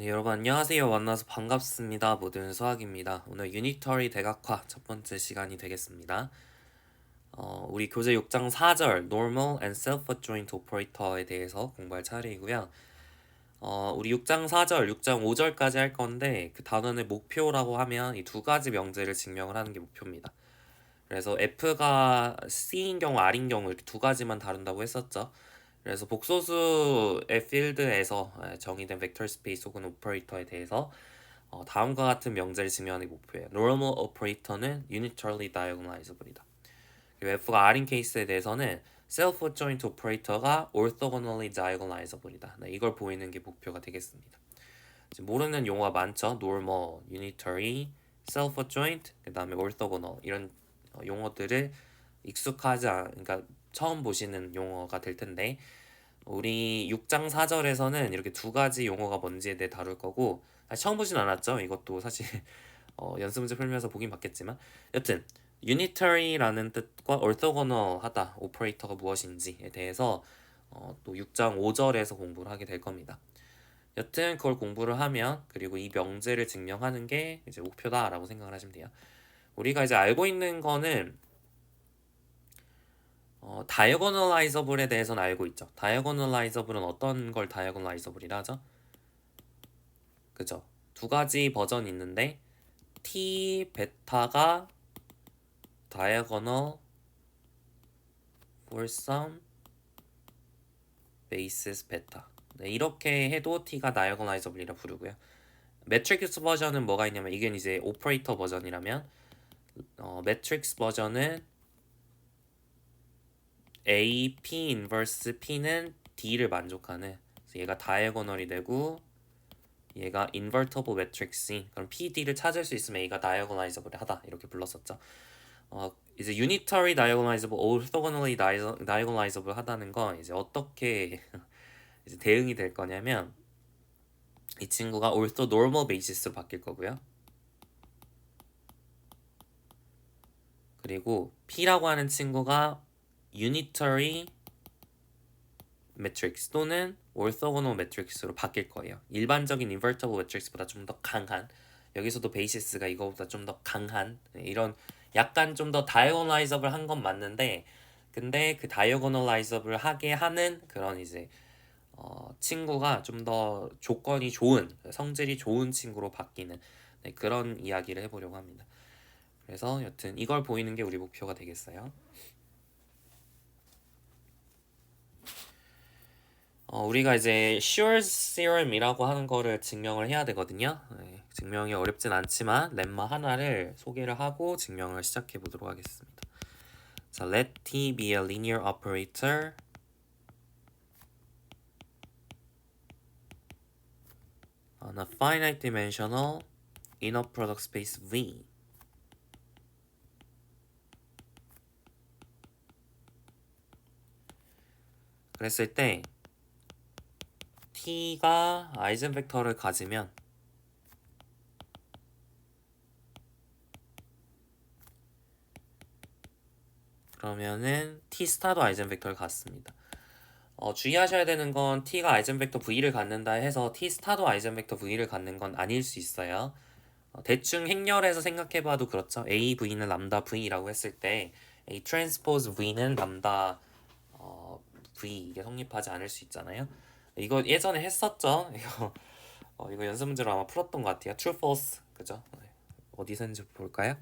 네, 여러분 안녕하세요. 만나서 반갑습니다. 모든 수학입니다. 오늘 유니터리 대각화 첫 번째 시간이 되겠습니다. 우리 교재 6장 4절 Normal and Self-Adjoint Operator에 대해서 공부할 차례이고요. 우리 6장 4절, 6장 5절까지 할 건데 그 단원을 목표라고 하면 이 두 가지 명제를 증명을 하는 게 목표입니다. 그래서 F가 C인 경우, R인 경우 이렇게 두 가지만 다룬다고 했었죠. 그래서 복소수의 필드에서 정의된 벡터 스페이스 혹은 오퍼레이터에 대해서 다음과 같은 명제를 증명하는 게 목표예요. Normal operator는 unitarily diagonalizable이다. 그리고 F가 R인 케이스에 대해서는 self-adjoint operator가 orthogonally diagonalizable이다. 네, 이걸 보이는 게 목표가 되겠습니다. 지금 모르는 용어가 많죠. normal, unitary, self-adjoint, 그 다음에 orthogonal 이런 용어들을 그러니까 처음 보시는 용어가 될 텐데 우리 6장 4절에서는 이렇게 두 가지 용어가 뭔지에 대해 다룰 거고 처음 보진 않았죠. 이것도 사실 연습 문제 풀면서 보긴 봤겠지만 여튼 unitary라는 뜻과 orthogonal하다 오퍼레이터가 무엇인지에 대해서 또 6장 5절에서 공부를 하게 될 겁니다. 여튼 그걸 공부를 하면 그리고 이 명제를 증명하는 게 이제 목표다라고 생각을 하시면 돼요. 우리가 이제 알고 있는 거는 다이어고널라이저블에 대해서는 알고 있죠. 다이어고널라이저블은 어떤 걸 다이어고널라이저블이라 하죠? 그죠? 두 가지 버전이 있는데 T 베타가 diagonal for some basis 베타. 네, 이렇게 해도 T가 diagonalizable이라 부르고요. 매트릭스 버전은 뭐가 있냐면 이게 이제 오퍼레이터 버전이라면 매트릭스 버전은 A, P 인버스 P는 D를 만족하는 그래서 얘가 다이어고널이 되고 얘가 인버터블 매트릭스인 그럼 PD를 찾을 수 있으면 A가 다이어고널라이저블 하다 이렇게 불렀었죠. 이제 unitary diagonalizable, orthogonally diagonalizable 하다는 건 이제 어떻게 이제 대응이 될 거냐면 이 친구가 orthonormal basis로 바뀔 거고요. 그리고 P라고 하는 친구가 unitary 매트릭스 또는 orthogonal 매트릭스로 바뀔 거예요. 일반적인 invertible 매트릭스보다 좀 더 강한 여기서도 베이시스가 이거보다 좀 더 강한 이런 약간 좀 더 다이어고널라이저블 한 건 맞는데 근데 그 다이어고널라이저블 하게 하는 그런 이제 친구가 좀 더 조건이 좋은 성질이 좋은 친구로 바뀌는 그런 이야기를 해보려고 합니다. 그래서 여튼 이걸 보이는 게 우리 목표가 되겠어요. 우리가 이제 Schuar's theorem이라고 하는 거를 증명을 해야 되거든요. 증명이 어렵진 않지만 렘마 하나를 소개를 하고 증명을 시작해 보도록 하겠습니다. 자, let T be a linear operator on a finite dimensional inner product space V. 그랬을 때 T가 아이젠 벡터를 가지면 그러면은 T 스타도 아이젠 벡터를 갖습니다. 주의하셔야 되는 건 T가 아이젠 벡터 V를 갖는다 해서 T 스타도 아이젠 벡터 V를 갖는 건 아닐 수 있어요. 대충 행렬해서 생각해봐도 그렇죠. A V는 람다 V라고 했을 때 A 트랜스포즈 V는 람다 V 이게 성립하지 않을 수 있잖아요. 이거 예전에 했었죠. 이거 연습 문제로 아마 풀었던 것 같아요. True, False 그죠? 어디서 했는지 볼까요?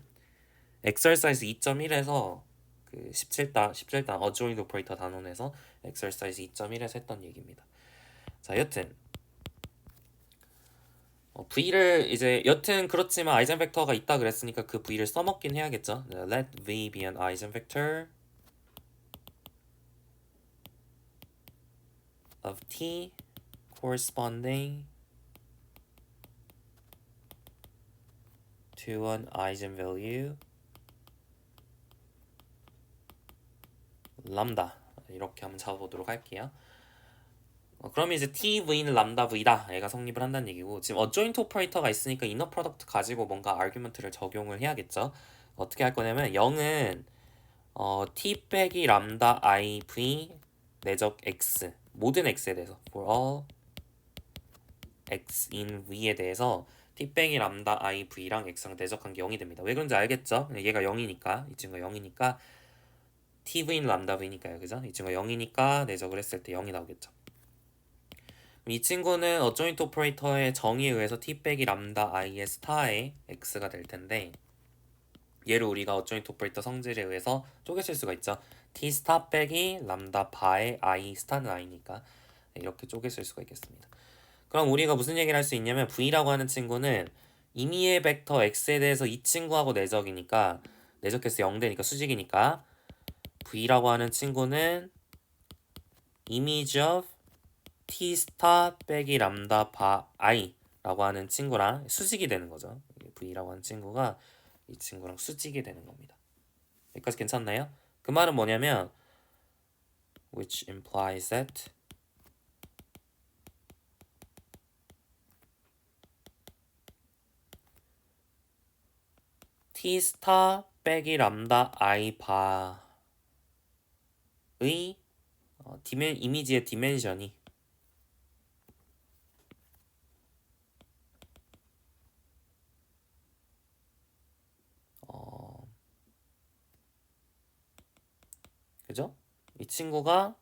Exercise 2.1에서 그 17단 Adjoint Operator 단원에서 Exercise 2.1에서 했던 얘기입니다. 자, 여튼 V를 이제 여튼 그렇지만 아이젠 벡터가 있다 그랬으니까 그 V를 써먹긴 해야겠죠. Let V be an eigenvector of T corresponding to an eigenvalue 람다 이렇게 한번 잡아보도록 할게요. 그럼 이제 TV는 람다 V다 얘가 성립을 한다는 얘기고 지금 어조인트 오퍼레이터가 있으니까 이너 프로덕트 가지고 뭔가 아규먼트를 적용을 해야겠죠. 어떻게 할 거냐면 0은 T 빼기 람다 IV 내적 X 모든 X에 대해서 for all x인 v에 대해서 t 빼기 람다 i v랑 x랑 대적한 게 0이 됩니다. 왜 그런지 알겠죠? 얘가 0이니까 이 친구가 0이니까 tv인 람다 v니까요. 그죠? 이 친구가 0이니까 내적을 했을 때 0이 나오겠죠. 이 친구는 어조인트 오퍼레이터의 정의에 의해서 t 빼기 람다 i의 스타의 x가 될 텐데 얘를 우리가 어조인트 오퍼레이터 성질에 의해서 쪼개칠 수가 있죠. t 스타 빼기 람다 바의 i 스타는 i니까 이렇게 쪼개칠 수가 있겠습니다. 그럼 우리가 무슨 얘기를 할 수 있냐면 v라고 하는 친구는 임의의 벡터 x에 대해서 이 친구하고 내적이니까 내적해서 0되니까 수직이니까 v라고 하는 친구는 image of t 스타 빼기 람다 바 i 라고 하는 친구랑 수직이 되는 거죠. v라고 하는 친구가 이 친구랑 수직이 되는 겁니다. 여기까지 괜찮나요? 그 말은 뭐냐면 which implies that t 스타 빼기 람다 i 바의 이미지의 디멘션이 그죠? 이 친구가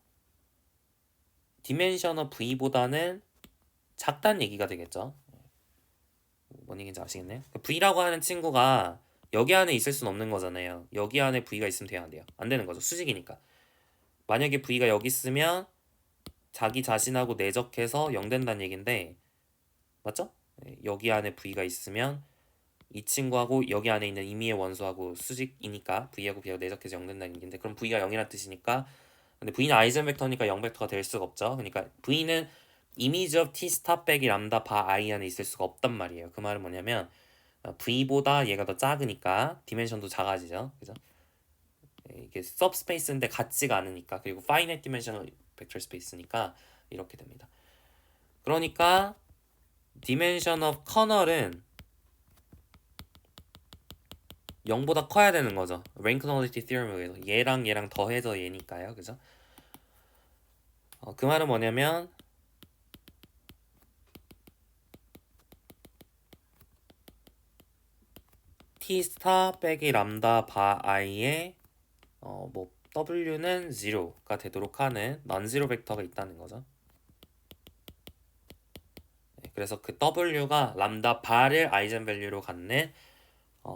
디멘셔너 v보다는 작다는 얘기가 되겠죠. 뭔 얘기인지 아시겠네요? v라고 하는 친구가 여기 안에 있을 수는 없는 거잖아요. 여기 안에 v가 있으면 돼야 안 돼요? 안 되는 거죠. 수직이니까. 만약에 v가 여기 있으면 자기 자신하고 내적해서 0 된다는 얘긴데 맞죠? 여기 안에 v가 있으면 이 친구하고 여기 안에 있는 임의의 원소하고 수직이니까 v하고 v하고 내적해서 0 된다는 얘긴데 그럼 v가 0이라는 뜻이니까 근데 v는 아이젠 벡터니까 0 벡터가 될 수가 없죠. 그러니까 v는 이미지 of t 스타 빼기 람다 바 i 안에 있을 수가 없단 말이에요. 그 말은 뭐냐면 v보다 얘가 더 작으니까 디멘션도 작아지죠. 그죠? 이게 서브스페이스인데 같지가 않으니까 그리고 파이나이트 디멘셔널 벡터 스페이스니까 이렇게 됩니다. 그러니까 디멘션 오브 커널은 0보다 커야 되는 거죠. rank nullity theorem에 의해서 얘랑 더해서 얘니까요. 그죠? 그 말은 뭐냐면 t 스타 빼기 람다 바 i의 w는 0가 되도록 하는 non-zero 벡터가 있다는 거죠. 그래서 그 w가 람다 바를 아이젠 밸류로 갖는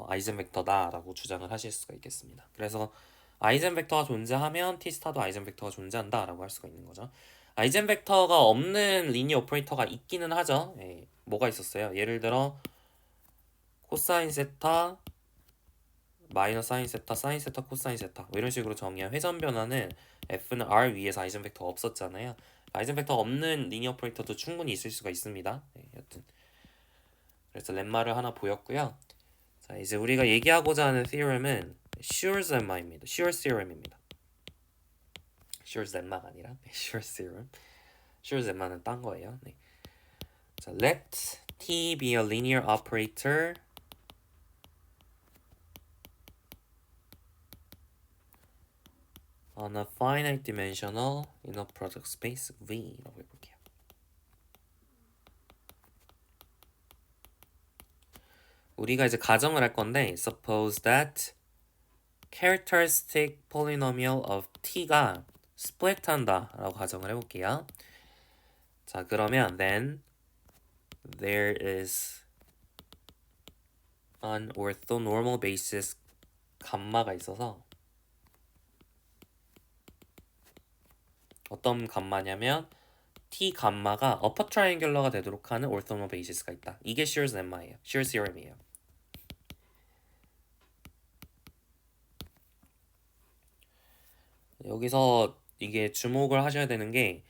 아이젠 벡터다라고 주장을 하실 수가 있겠습니다. 그래서 아이젠 벡터가 존재하면 t 스타도 아이젠 벡터가 존재한다라고 할 수가 있는 거죠. 아이젠 벡터가 없는 리니어 오퍼레이터가 있기는 하죠. 뭐가 있었어요? 예를 들어 코사인 세타 마이너스 사인 세타, 사인 세타, 코사인 세타 이런 식으로 정의한 회전 변화는 f는 r 위에서 아이젠 벡터가 없었잖아요. 아이젠 벡터가 없는 리니어 오퍼레이터도 충분히 있을 수가 있습니다. 여튼 그래서 렘마를 하나 보였고요. 자, 이제 우리가 얘기하고자 하는 theorem은 Schur's lemma입니다. Schur's theorem입니다. Schur's lemma가 아니라 Schur's theorem. Schur's lemma는 딴 거예요. 네. 자, let t be a linear operator on a finite dimensional inner product space V라고 해볼게요. 우리가 이제 가정을 할 건데 suppose that characteristic polynomial of t가 split 한다 라고 가정을 해볼게요. 자, 그러면 then there is an orthonormal basis 감마가 있어서 어떤 감마냐면 t 감마가 upper triangular가 되도록 하는 orthonormal basis가 있다. 이게 Schur's lemma예요. Schur's theorem이에요. 여기서 이게 주목을 하셔야 되는 게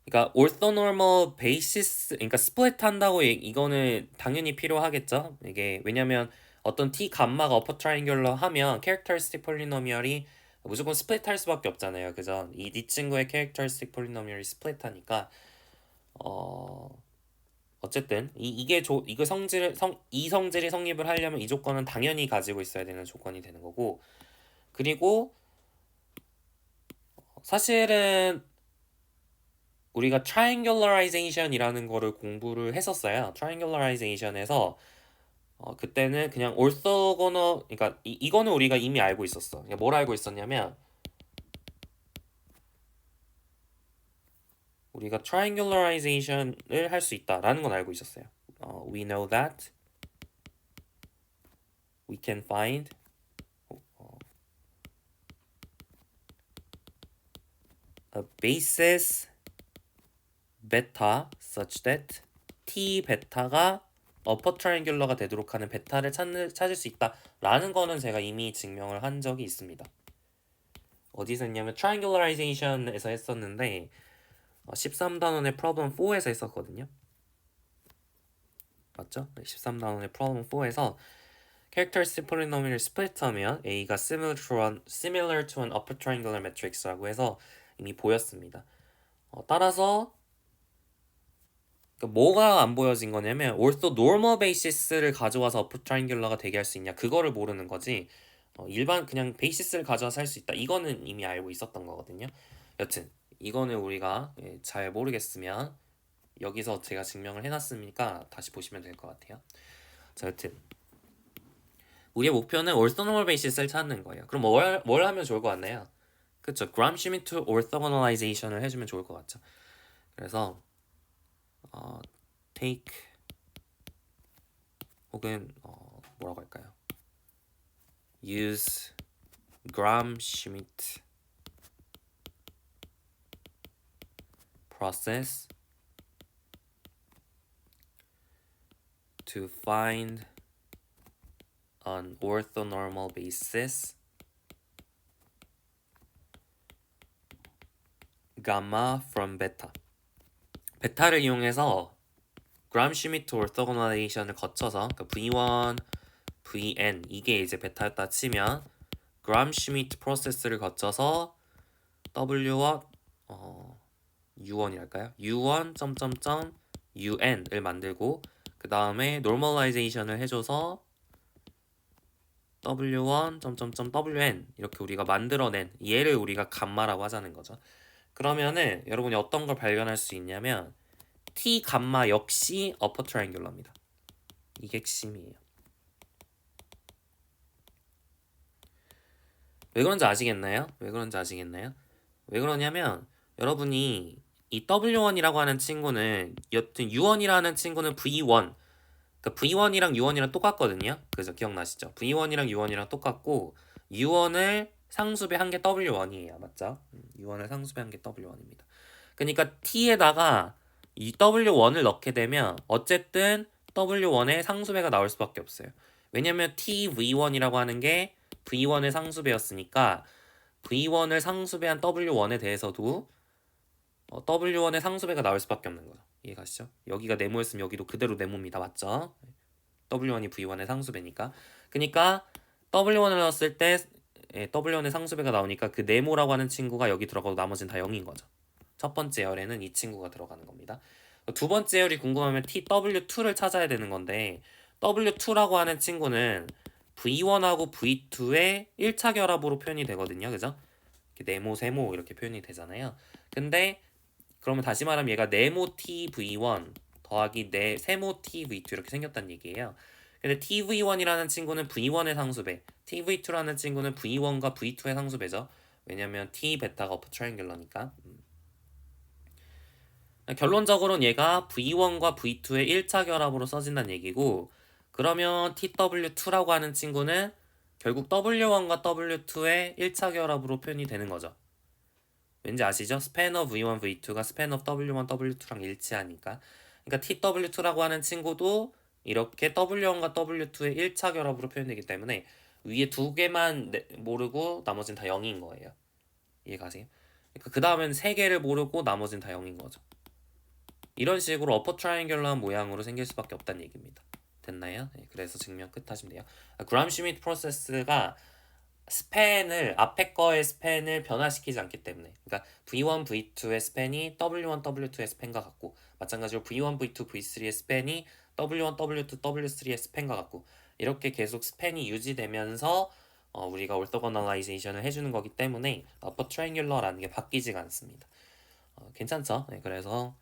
그러니까 orthonormal basis 그러니까 스플릿 한다고 이거는 당연히 필요하겠죠. 이게 왜냐면 어떤 t 감마가 upper triangular 하면 characteristic polynomial이 무조건 스플릿 할 수밖에 없잖아요. 그죠? 이 친구의 characteristic polynomial이 스플릿 하니까 어쨌든 이게 이거 이 성질이 성립을 하려면 이 조건은 당연히 가지고 있어야 되는 조건이 되는 거고 그리고 사실은 우리가 triangularization이라는 거를 공부를 했었어요. triangularization에서 그때는 그냥 orthogonal, 그러니까 이거는 우리가 이미 알고 있었어. 그러니까 뭘 알고 있었냐면 우리가 triangularization을 할 수 있다라는 건 알고 있었어요. We know that we can find a basis beta such that t 베타가 upper triangular가 되도록 하는 베타를 찾을 수 있다라는 거는 제가 이미 증명을 한 적이 있습니다. 어디서 했냐면 triangularization에서 했었는데 13단원의 problem 4에서 했었거든요. 맞죠? 13단원의 problem 4에서 characteristic polynomial split하면 A가 similar to an upper triangular matrix라고 해서 이미 보였습니다. 따라서 뭐가 안 보여진 거냐면 orthonormal basis를 가져와서 upper triangular가 되게 할 수 있냐 그거를 모르는 거지. 일반 그냥 베이시스를 가져와서 할 수 있다 이거는 이미 알고 있었던 거거든요. 여튼 이거는 우리가 잘 모르겠으면 여기서 제가 증명을 해놨으니까 다시 보시면 될 것 같아요. 자, 여튼 우리의 목표는 orthonormal basis를 찾는 거예요. 그럼 뭘 하면 좋을 것 같나요? 그쵸, Gram-Schmidt orthogonalization을 해주면 좋을 것 같죠. 그래서 take 혹은 뭐라고 할까요? use Gram-Schmidt process to find an orthonormal basis gamma from beta. 베타를 이용해서 Gram-Schmidt orthogonalization을 거쳐서 V1, Vn 이게 이제 베타였다 치면 Gram-Schmidt 프로세스를 거쳐서 W1 U1이랄까요? U1 점점점 UN을 만들고 그 다음에 normalization을 해줘서 W1 점점점 WN 이렇게 우리가 만들어낸 얘를 우리가 감마라고 하자는 거죠. 그러면은 여러분이 어떤 걸 발견할 수 있냐면 T 감마 역시 upper triangular입니다. 이게 핵심이에요. 왜 그런지 아시겠나요? 왜 그러냐면 여러분이 이 W1이라고 하는 친구는 여튼 U1이라는 친구는 V1 그러니까 V1이랑 U1이랑 똑같거든요. 그죠? 기억나시죠? V1이랑 U1이랑 똑같고 U1을 상수배한 게 W1이에요. 맞죠? U1을 상수배한 게 W1입니다. 그러니까 T에다가 이 W1을 넣게 되면 어쨌든 W1의 상수배가 나올 수밖에 없어요. 왜냐면 TV1이라고 하는 게 V1의 상수배였으니까 V1을 상수배한 W1에 대해서도 W1의 상수배가 나올 수밖에 없는 거죠. 이해가시죠? 여기가 네모였으면 여기도 그대로 네모입니다. 맞죠? W1이 V1의 상수배니까. 그러니까 W1을 넣었을 때 W1의 상수배가 나오니까 그 네모라고 하는 친구가 여기 들어가고 나머지는 다 0인 거죠. 첫 번째 열에는 이 친구가 들어가는 겁니다. 두 번째 열이 궁금하면 TW2를 찾아야 되는 건데 W2라고 하는 친구는 V1하고 V2의 1차 결합으로 표현이 되거든요. 그죠? 네모, 세모 이렇게 표현이 되잖아요. 근데 그러면 다시 말하면 얘가 네모 TV1 더하기 세모 TV2 이렇게 생겼다는 얘기예요. 근데 TV1이라는 친구는 V1의 상수배, TV2라는 친구는 V1과 V2의 상수배죠. 왜냐면 T 베타가 upper triangular니까. 결론적으로는 얘가 V1과 V2의 1차 결합으로 써진다는 얘기고 그러면 TW2라고 하는 친구는 결국 W1과 W2의 1차 결합으로 표현이 되는 거죠. 왠지 아시죠? span of V1, V2가 span of W1, W2랑 일치하니까. 그러니까 TW2라고 하는 친구도 이렇게 W1과 W2의 1차 결합으로 표현되기 때문에 위에 두 개만 모르고 나머지는 다 0인 거예요. 이해가세요? 그러니까 그 다음엔 세 개를 모르고 나머지는 다 0인 거죠. 이런 식으로 어퍼 트라이앵귤러한 모양으로 생길 수밖에 없다는 얘기입니다. 됐나요? 네, 그래서 증명 끝 하시면 돼요. 그람-슈미트 프로세스가 스팬을 앞에 거의 스팬을 변화시키지 않기 때문에 그러니까 V1, V2의 스팬이 W1, W2의 스팬과 같고 마찬가지로 V1, V2, V3의 스팬이 W1, W2, W3의 스팬과 같고 이렇게 계속 스팬이 유지되면서 우리가 orthogonalization을 해주는 거기 때문에 upper triangular라는 게 바뀌지가 않습니다. 괜찮죠? 네, 그래서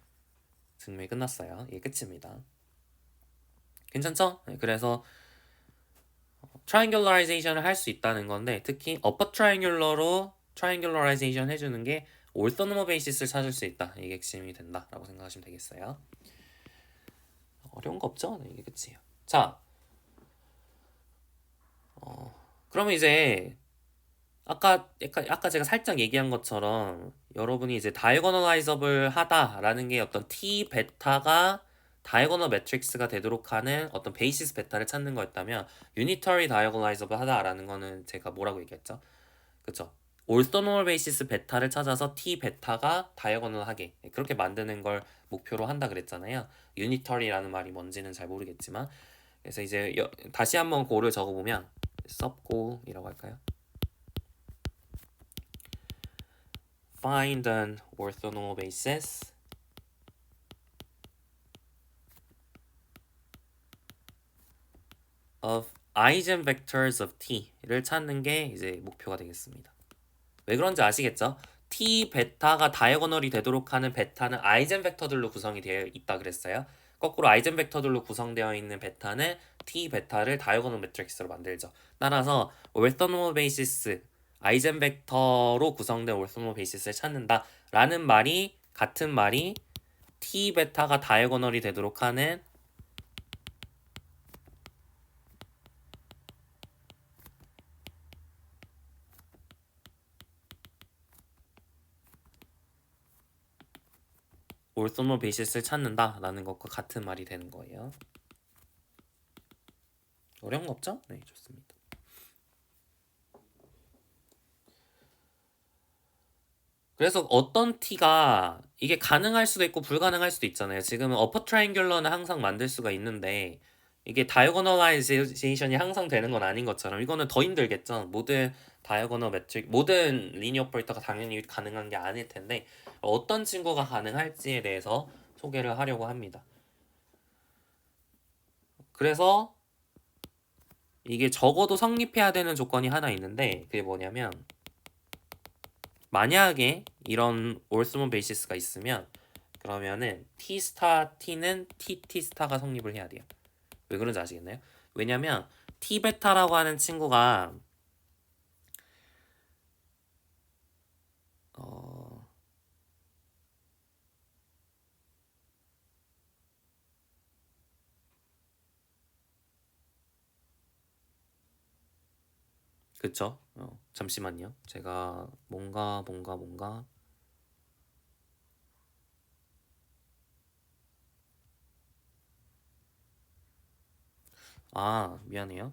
증명이 끝났어요. 이게 끝입니다. 괜찮죠? 네, 그래서 트라이앵귤러라이제이션을 할 수 있다는 건데 특히 어퍼 트라이앵귤러로 트라이앵귤러라이제이션 해주는 게 올서노머 베이시스를 찾을 수 있다. 이게 핵심이 된다라고 생각하시면 되겠어요. 어려운 거 없죠? 네, 이게 끝이에요. 자, 그러면 이제 아까 제가 살짝 얘기한 것처럼 여러분이 이제 다이고널라이저블 하다라는 게 어떤 t 베타가 다이고널 매트릭스가 되도록 하는 어떤 베이시스 베타를 찾는 거였다면 유니터리 다이고널라이저블 하다라는 거는 제가 뭐라고 얘기했죠? 그쵸? 올소노멀 베이시스 베타를 찾아서 t 베타가 다이고널하게 그렇게 만드는 걸 목표로 한다 그랬잖아요. 유니터리라는 말이 뭔지는 잘 모르겠지만 그래서 이제 다시 한번 고를 적어보면 섭고이라고 할까요? Find an orthonormal basis of eigenvectors of t를 찾는 게 이제 목표가 되겠습니다. 왜 그런지 아시겠죠? t 베타가 다이고널이 되도록 하는 베타는 아이젠벡터들로 구성이 되어 있다 그랬어요. 거꾸로 아이젠벡터들로 구성되어 있는 베타는 t 베타를 다이고널 매트릭스로 만들죠. 따라서 orthonormal basis 아이젠벡터로 구성된 orthonormal basis를 찾는다라는 말이 같은 말이 t 베타가 다이고널이 되도록 하는 올소노 베이시스를 찾는다라는 것과 같은 말이 되는 거예요. 어려운 거 없죠? 네, 좋습니다. 그래서 어떤 t가 이게 가능할 수도 있고 불가능할 수도 있잖아요. 지금은 어퍼 트라이앵귤러는 항상 만들 수가 있는데 이게 다이고널라이제이션이 항상 되는 건 아닌 것처럼 이거는 더 힘들겠죠. 모든 다이고널 매트릭, 모든 리니어 오퍼레이터가 당연히 가능한 게 아닐 텐데 어떤 친구가 가능할지에 대해서 소개를 하려고 합니다. 그래서 이게 적어도 성립해야 되는 조건이 하나 있는데 그게 뭐냐면 만약에 이런 올스몬 베이시스가 있으면 그러면은 t 스타 t는 t 스타가 성립을 해야 돼요. 왜 그런지 아시겠나요? 왜냐면 t 베타라고 하는 친구가 그쵸? 잠시만요. 제가 뭔가 미안해요.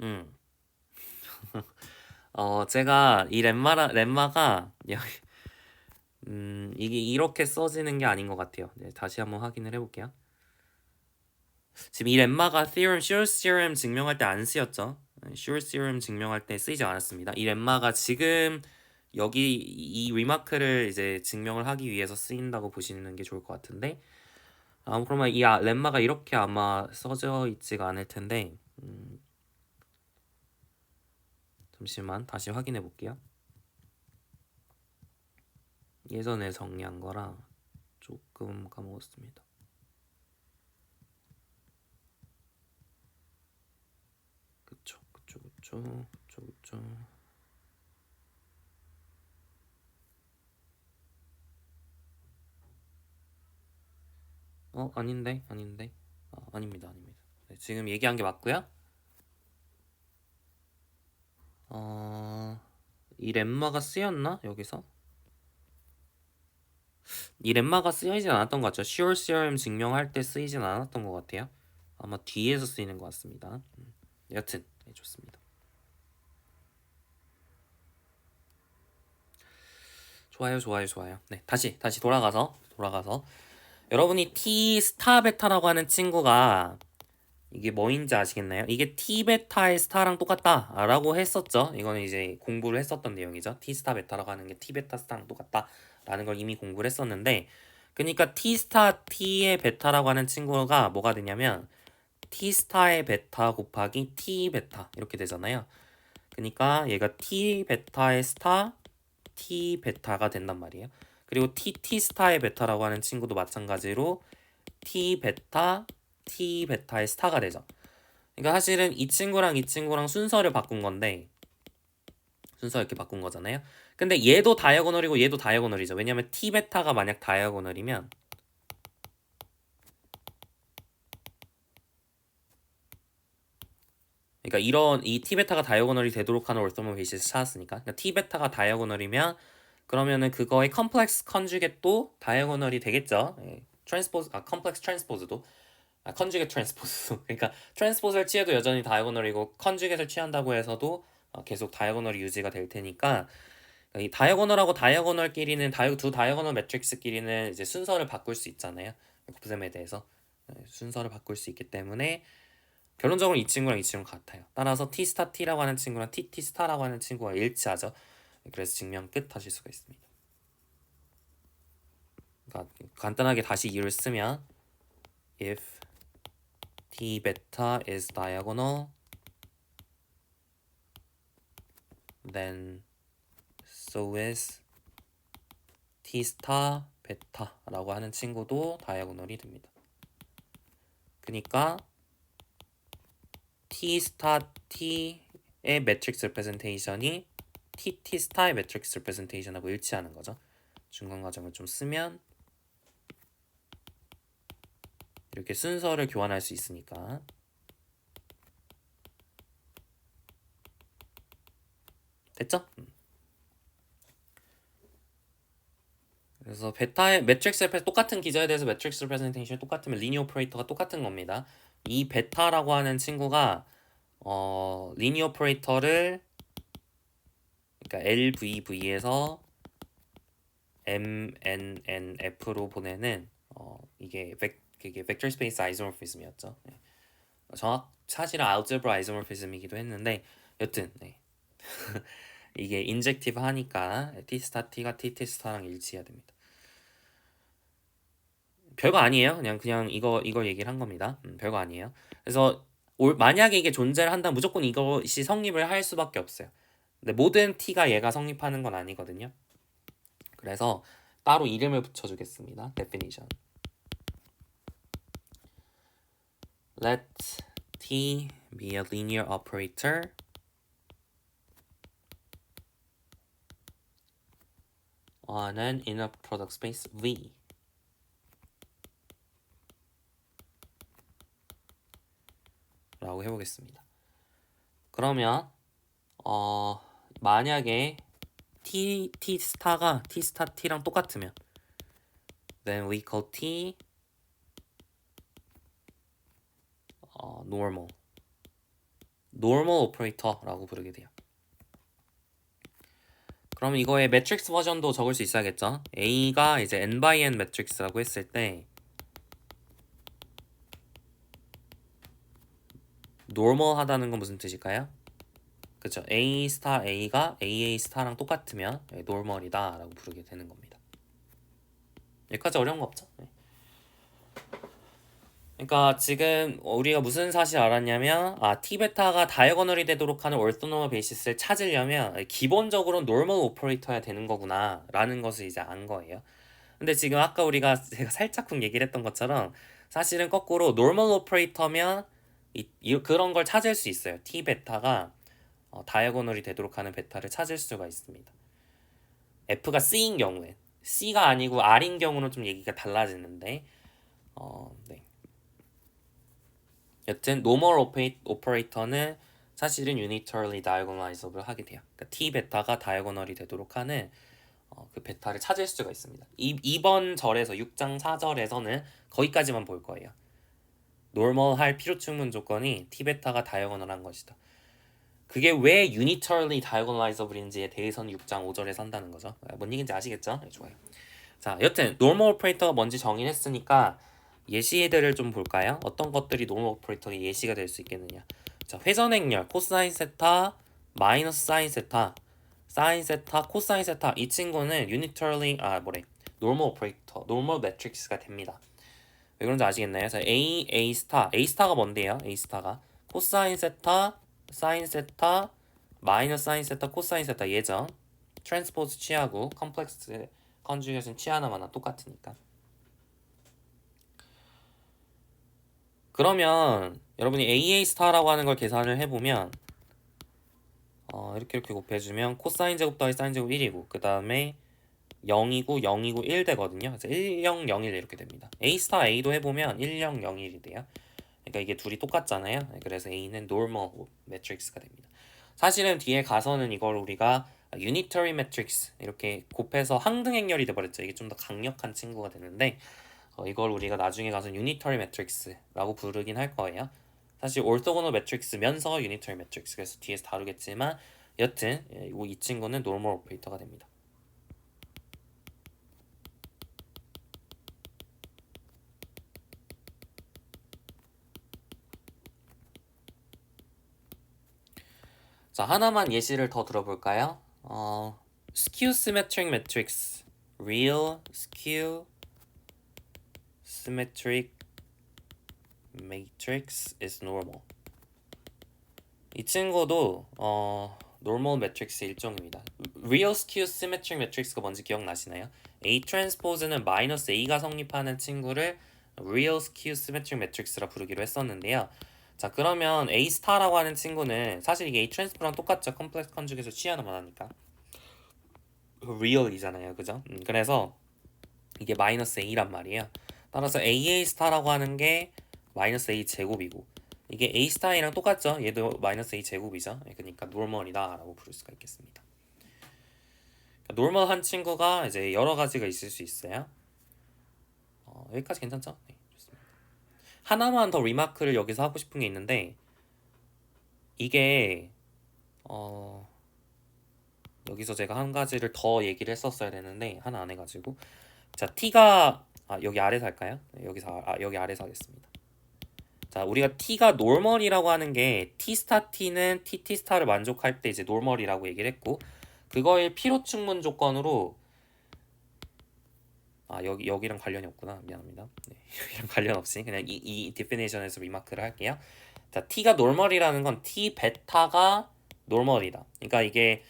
음. 제가 이 렘마가 이게 이렇게 써지는 게 아닌 것 같아요. 네, 다시 한번 확인을 해볼게요. 지금 이 렘마가 theorem, sure theorem 증명할 때 안 쓰였죠? sure theorem 증명할 때 쓰이지 않았습니다. 이 렘마가 지금 여기 이 리마크를 이제 증명을 하기 위해서 쓰인다고 보시는 게 좋을 것 같은데 그러면 이 렘마가 이렇게 아마 써져 있지가 않을 텐데 잠시만 다시 확인해 볼게요. 예전에 정리한 거라 조금 까먹었습니다. 그쵸. 아닌데. 아닙니다. 네, 지금 얘기한 게 맞고요. 이 렘마가 쓰였나? 여기서? 이 렘마가 쓰이진 않았던 것 같죠. sure theorem 증명할 때 쓰이진 않았던 것 같아요. 아마 뒤에서 쓰이는 것 같습니다. 여튼 네, 좋습니다. 좋아요. 네, 다시 돌아가서 여러분이 t 스타 베타라고 하는 친구가 이게 뭐인지 아시겠나요? 이게 t 베타의 스타랑 똑같다라고 했었죠. 이거는 이제 공부를 했었던 내용이죠. t 스타 베타라고 하는 게 t 베타 스타랑 똑같다라는 걸 이미 공부를 했었는데, 그러니까 t 스타 t의 베타라고 하는 친구가 뭐가 되냐면 t 스타의 베타 곱하기 t 베타 이렇게 되잖아요. 그러니까 얘가 t 베타의 스타 t 베타가 된단 말이에요. 그리고 t 스타의 베타라고 하는 친구도 마찬가지로 t 베타의 스타가 되죠. 그러니까 사실은 이 친구랑 이 친구랑 순서를 바꾼 건데 순서 이렇게 바꾼 거잖아요. 근데 얘도 다이아고널이고 얘도 다이아고널이죠. 왜냐면 t 베타가 만약 다이아고널이면 그러니까 이런 이 t 베타가 다이아고널이 되도록 하는 orthonormal basis 찾았으니까 그러니까 t 베타가 다이아고널이면 그러면은 그거의 컴플렉스 컨주게도 다이아고널이 되겠죠. 예. 트랜스포즈 컴플렉스 트랜스포즈도 컨주게트 트랜스포즈도 그러니까 트랜스포즈를 취해도 여전히 다이아고널이고 컨주게트를 취한다고 해서도 계속 다이아고널이 유지가 될 테니까 이 다이아고널하고 다이아고널끼리는 두 다이아고널 매트릭스끼리는 이제 순서를 바꿀 수 있잖아요. 곱셈에 대해서 순서를 바꿀 수 있기 때문에 결론적으로 이 친구랑 이 친구랑 같아요. 따라서 t 스타 t라고 하는 친구랑 t 스타라고 하는 친구가 일치하죠. 그래서 증명 끝 하실 수가 있습니다. 그러니까 간단하게 다시 이유를 쓰면 if t beta is diagonal then so is t star beta라고 하는 친구도 다이아고널이 됩니다. 그러니까 t star t의 매트릭스 레프레젠테이션이 t 스타의 매트릭스 레프레젠테이션하고 일치하는 거죠. 중간 과정을 좀 쓰면 이렇게 순서를 교환할 수 있으니까 됐죠? 그래서 베타의 매트릭스 똑같은 기저에 대해서 매트릭스 레프레젠테이션이 똑같으면 리니어 오퍼레이터가 똑같은 겁니다. 이 베타라고 하는 친구가 리니어 오퍼레이터를 그러니까 LVV에서 MNNF로 보내는 이게 벡터 스페이스 아이소모피즘이었죠. 네. 사실은 알제브라 아이소모피즘이기도 했는데 여튼 네. 이게 인젝티브 하니까 t 스타 t가 t 스타랑 일치해야 됩니다. 별거 아니에요. 그냥 이거 얘기를 한 겁니다. 별거 아니에요. 그래서 만약에 이게 존재를 한다면 무조건 이것이 성립을 할 수밖에 없어요. 근데 모든 t가 얘가 성립하는 건 아니거든요. 그래서 따로 이름을 붙여주겠습니다. definition. Let t be a linear operator on an inner product space V. 라고 해보겠습니다. 그러면 만약에 t 스타가 t 스타 t랑 똑같으면 then we call t normal operator라고 부르게 돼요. 그럼 이거의 매트릭스 버전도 적을 수 있어야겠죠. A가 이제 n by n 매트릭스라고 했을 때 normal 하다는 건 무슨 뜻일까요? 그쵸. A 스타 A가 AA 스타랑 똑같으면 normal이다 라고 부르게 되는 겁니다. 여기까지 어려운 거 없죠? 네. 그러니까 지금 우리가 무슨 사실 알았냐면 t 베타가 다이아고널이 되도록 하는 orthonormal basis를 찾으려면 기본적으로 normal operator야 되는 거구나 라는 것을 이제 안 거예요. 근데 지금 아까 제가 살짝쿵 얘기를 했던 것처럼 사실은 거꾸로 normal operator면 그런 걸 찾을 수 있어요. t 베타가 다이아고널이 되도록 하는 베타를 찾을 수가 있습니다. f가 c인 경우에 c가 아니고 r인 경우는 좀 얘기가 달라지는데 네. 여튼 normal operator는 사실은 unitarily diagonalizable 하게 돼요. 그러니까 t 베타가 다이아고널이 되도록 하는 그 베타를 찾을 수가 있습니다. 이번 절에서 6장 4절에서는 거기까지만 볼 거예요. normal 할 필요 충분 조건이 t 베타가 다이아고널한 것이다. 그게 왜 unitarily diagonalizable인지에 대해서는 6장 5절에서 한다는 거죠. 뭔 얘기인지 아시겠죠? 네, 좋아요. 자, 여튼 normal operator가 뭔지 정의했으니까 예시들을 좀 볼까요? 어떤 것들이 normal operator의 예시가 될 수 있겠느냐. 자, 회전행렬 코사인 세타 마이너스 사인 세타 사인 세타 코사인 세타 이 친구는 unitarily normal operator normal matrix가 됩니다. 왜 그런지 아시겠나요? 자, A 스타가 뭔데요? A 스타가 코사인 세타 사인 세타 마이너스 사인 세타, 코사인 세타 예전 트랜스포즈 취하고 컴플렉스 컨주게이션 취하나마나 똑같으니까. 그러면 여러분이 AA 스타라고 하는 걸 계산을 해보면 이렇게 곱해주면 코사인 제곱 더하기 사인 제곱 1이고 그 다음에 0이고 0이고 1 되거든요. 그래서 1, 0, 0, 1 이렇게 됩니다. A 스타 A도 해보면 1, 0, 0, 1이 돼요. 그러니까 이게 둘이 똑같잖아요. 그래서 A는 normal 매트릭스가 됩니다. 사실은 뒤에 가서는 이걸 우리가 unitary matrix 이렇게 곱해서 항등행렬이 돼버렸죠. 이게 좀 더 강력한 친구가 되는데 이걸 우리가 나중에 가서 unitary matrix라고 부르긴 할 거예요. 사실 orthogonal matrix면서 unitary matrix 그래서 뒤에서 다루겠지만 여튼 이 친구는 normal operator가 됩니다. 자, 하나만 예시를 더 들어볼까요? skew symmetric matrix, real skew symmetric matrix is normal. 이 친구도 normal matrix의 일종입니다. real skew symmetric matrix가 뭔지 기억나시나요? A transpose는 마이너스 A가 성립하는 친구를 real skew symmetric matrix라 부르기로 했었는데요. 자, 그러면 A 스타라고 하는 친구는 사실 이게 A 트랜스포랑 똑같죠. 컴플렉스 컨주게이션 취하나만 하니까 real이잖아요, 그죠? 그래서 이게 마이너스 A란 말이에요. 따라서 AA 스타라고 하는 게 마이너스 A 제곱이고 이게 A 스타이랑 똑같죠? 얘도 마이너스 A 제곱이죠. 그러니까 노멀이다라고 부를 수가 있겠습니다. 노멀한 친구가 이제 여러 가지가 있을 수 있어요. 여기까지 괜찮죠? 네, 좋습니다. 하나만 더 리마크를 여기서 하고 싶은 게 있는데 이게 여기서 제가 한 가지를 더 얘기를 했었어야 되는데 하나 안 해가지고 자 t가 여기 아래서 할까요? 여기 아래서 하겠습니다. 자, 우리가 t가 노멀이라고 하는 게 t 스타 t는 tt 스타를 만족할 때 이제 노멀이라고 얘기를 했고 그거의 필요 충분 조건으로 여기랑 관련이 없구나. 미안합니다. 네, 여기랑 관련 없이 그냥 이 디피니션에서 리마크를 할게요. 자, t가 노멀이라는 건 t 베타가 노멀이다. 그러니까 이게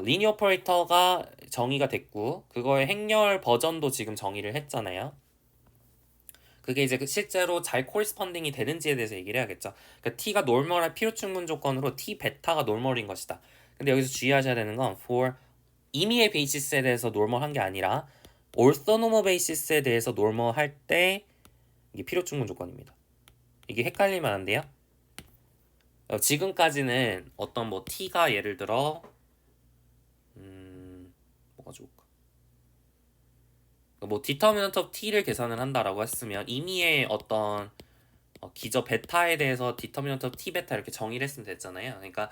리니어 오퍼레이터가 정의가 됐고 그거의 행렬 버전도 지금 정의를 했잖아요. 그게 이제 실제로 잘 코리스펀딩이 되는지에 대해서 얘기를 해야겠죠. 그러니까 t가 노멀할 필요 충분 조건으로 t 베타가 노멀인 것이다. 근데 여기서 주의하셔야 되는 건 for 임의의 베이시스에 대해서 노멀한 게 아니라 orthonormal 베이시스에 대해서 노멀할 때 이게 필요 충분 조건입니다. 이게 헷갈리면 안 돼요. 지금까지는 어떤 뭐 t가 예를 들어 뭐가 좋을까? 뭐 determinant of t를 계산을 한다라고 했으면 임의의 어떤 기저 베타에 대해서 determinant of t 베타 이렇게 정의를 했으면 됐잖아요. 그러니까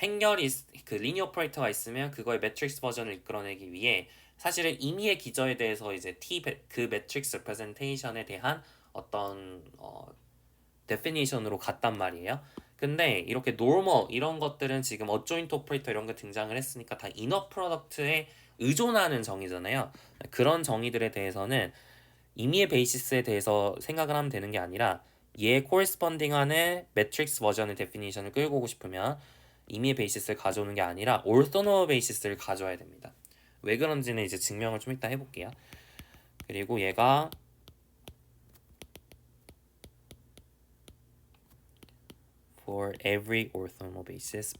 행렬이 그 리니어 오퍼레이터가 있으면 그거의 매트릭스 버전을 이끌어내기 위해 사실은 임의의 기저에 대해서 이제 그 매트릭스 레프레젠테이션에 대한 어떤 데피니션으로 갔단 말이에요. 근데 이렇게 노멀 이런 것들은 지금 어조인트 오퍼레이터 이런 게 등장을 했으니까 다 이너 프로덕트에 의존하는 정의잖아요. 그런 정의들에 대해서는 임의의 베이시스에 대해서 생각을 하면 되는 게 아니라 얘에 코레스펀딩하는 매트릭스 버전의 데피니션을 끌고 오고 싶으면 임의의 베이시스를 가져오는 게 아니라 orthonormal 베이시스를 가져와야 됩니다. 왜 그런지는 이제 증명을 좀 이따 해볼게요. 그리고 얘가 for every orthonormal basis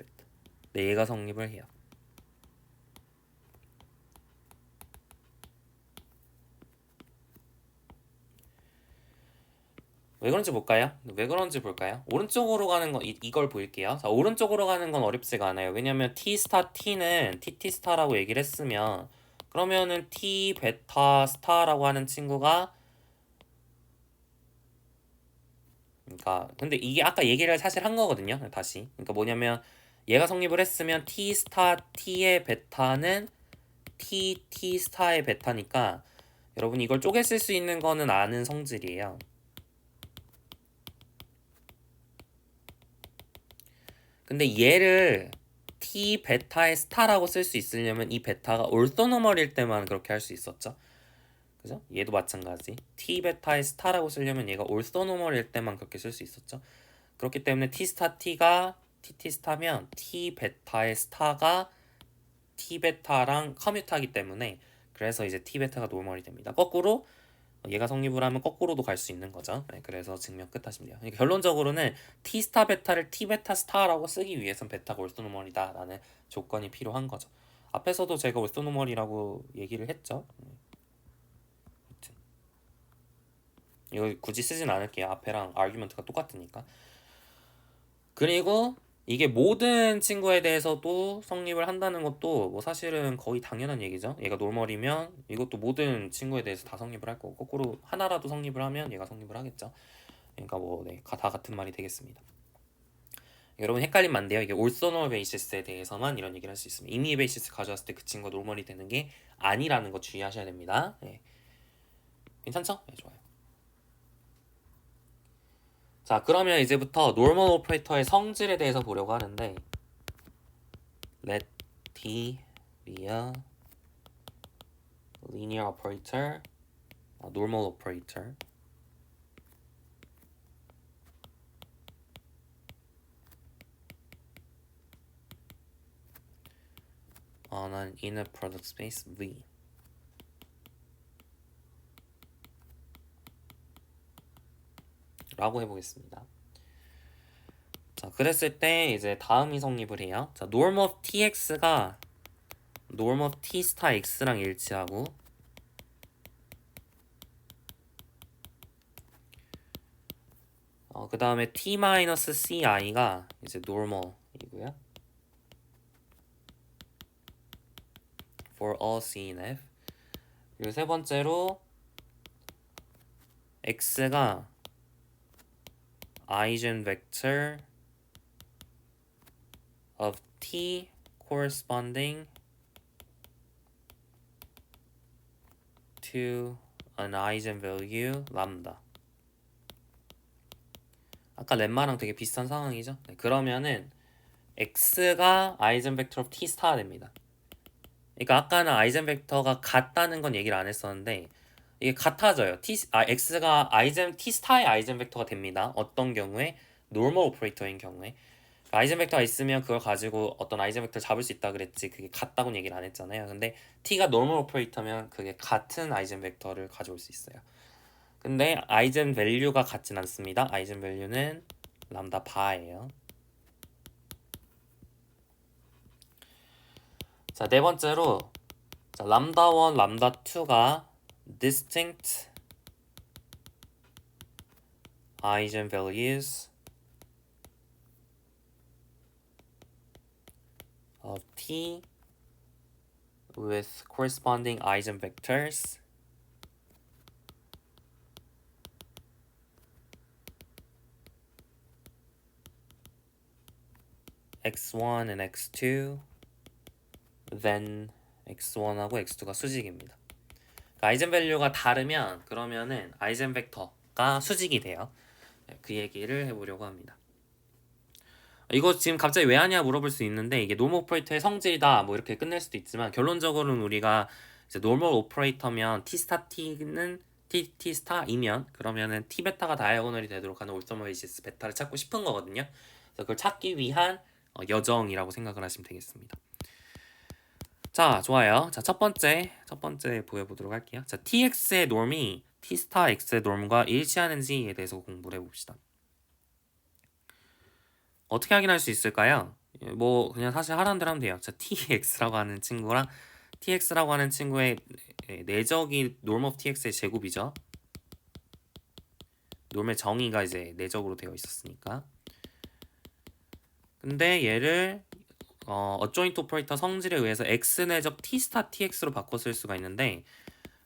네, 얘가 성립을 해요. 왜 그런지 볼까요? 오른쪽으로 가는 건 이걸 보일게요. 자, 오른쪽으로 가는 건 어렵지가 않아요. 왜냐면 t 스타 t는 tt 스타라고 얘기를 했으면 그러면은 t 베타 스타라고 하는 친구가 그러니까 근데 이게 아까 얘기를 사실 한 거거든요. 다시. 그러니까 뭐냐면 얘가 성립을 했으면 t 스타 t의 베타는 t 스타의 베타니까 여러분 이걸 쪼개 쓸 수 있는 거는 아는 성질이에요. 근데 얘를 t 베타의 스타라고 쓸 수 있으려면 이 베타가 orthonormal일 때만 그렇게 할 수 있었죠. 그죠? 얘도 마찬가지. t 베타의 스타라고 쓰려면 얘가 orthonormal일 때만 그렇게 쓸 수 있었죠. 그렇기 때문에 t 스타 t가 TT 스타면 T 베타의 스타가 T 베타랑 커뮤트하기 때문에 그래서 이제 T 베타가 노멀이 됩니다. 거꾸로 얘가 성립을 하면 거꾸로도 갈 수 있는 거죠. 네, 그래서 증명 끝 하시면 돼요. 그러니까 결론적으로는 T 스타 베타를 T 베타 스타라고 쓰기 위해선 베타가 올소노멀이다 라는 조건이 필요한 거죠. 앞에서도 제가 올소노멀이라고 얘기를 했죠. 이거 굳이 쓰진 않을게요. 앞에랑 아규먼트가 똑같으니까. 그리고 이게 모든 친구에 대해서도 성립을 한다는 것도 뭐 사실은 거의 당연한 얘기죠. 얘가 노멀이면 이것도 모든 친구에 대해서 다 성립을 할 거고 거꾸로 하나라도 성립을 하면 얘가 성립을 하겠죠. 그러니까 뭐 네, 다 같은 말이 되겠습니다. 여러분 헷갈리면 안 돼요. 이게 올소노멀 베이시스에 대해서만 이런 얘기를 할 수 있습니다. 임의 베이시스 가져왔을 때 그 친구가 노멀이 되는 게 아니라는 거 주의하셔야 됩니다. 네. 괜찮죠? 네, 좋아요. 자, 그러면 이제부터 노멀 오퍼레이터의 성질에 대해서 보려고 하는데 let t be a linear operator, normal operator. on an inner product space V. 라고 해보겠습니다. 자, 그랬을 때 이제 다음이 성립을 해요. 자, norm of tx가 norm of t 스타 x랑 일치하고 그 다음에 t-ci가 이제 normal이고요. for all c in f. 그리고 세 번째로 x가 eigenvector of t corresponding to an eigenvalue lambda. 아까 렘마랑 되게 비슷한 상황이죠. 네, 그러면은 x가 아이젠벡터 of t 스타가 됩니다. 그러니까 아까는 아이젠벡터가 같다는 건 얘기를 안 했었는데 이게 같아져요. x가 t 스타의 아이젠벡터가 됩니다. 어떤 경우에? 노멀 오퍼레이터인 경우에. 아이젠벡터가 있으면 그걸 가지고 어떤 아이젠벡터를 잡을 수 있다 그랬지 그게 같다고는 얘기를 안 했잖아요. 근데 t가 노멀 오퍼레이터면 그게 같은 아이젠벡터를 가져올 수 있어요. 근데 아이젠 밸류가 같진 않습니다. 아이젠 밸류는 람다 바예요. 자, 네 번째로 자, 람다 1, 람다 2가 distinct eigenvalues of t with corresponding eigenvectors x1 and x2 then x1하고 x2가 수직입니다. 아이젠밸류가 다르면 그러면은 아이젠벡터가 수직이 돼요. 그 얘기를 해보려고 합니다. 이거 지금 갑자기 왜 하냐 물어볼 수 있는데 이게 노멀 오퍼레이터의 성질이다 뭐 이렇게 끝낼 수도 있지만 결론적으로는 우리가 이제 노멀 오퍼레이터면 t 스타 t는 t 스타이면 그러면은 t 베타가 다이아고널이 되도록 하는 올소노멀 베이시스 베타를 찾고 싶은 거거든요. 그래서 그걸 찾기 위한 여정이라고 생각을 하시면 되겠습니다. 자, 좋아요. 자, 첫 번째 보여보도록 할게요. 자, tx의 norm이 t 스타 x의 norm과 일치하는지에 대해서 공부를 해봅시다. 어떻게 확인할 수 있을까요? 뭐 그냥 사실 하라는 대로 하면 돼요. 자, tx라고 하는 친구랑 tx라고 하는 친구의 내적이 norm of tx의 제곱이죠. norm의 정의가 이제 내적으로 되어 있었으니까. 근데 얘를 어조인트 오퍼레이터 성질에 의해서 x 내적 t 스타 tx로 바꿔 쓸 수가 있는데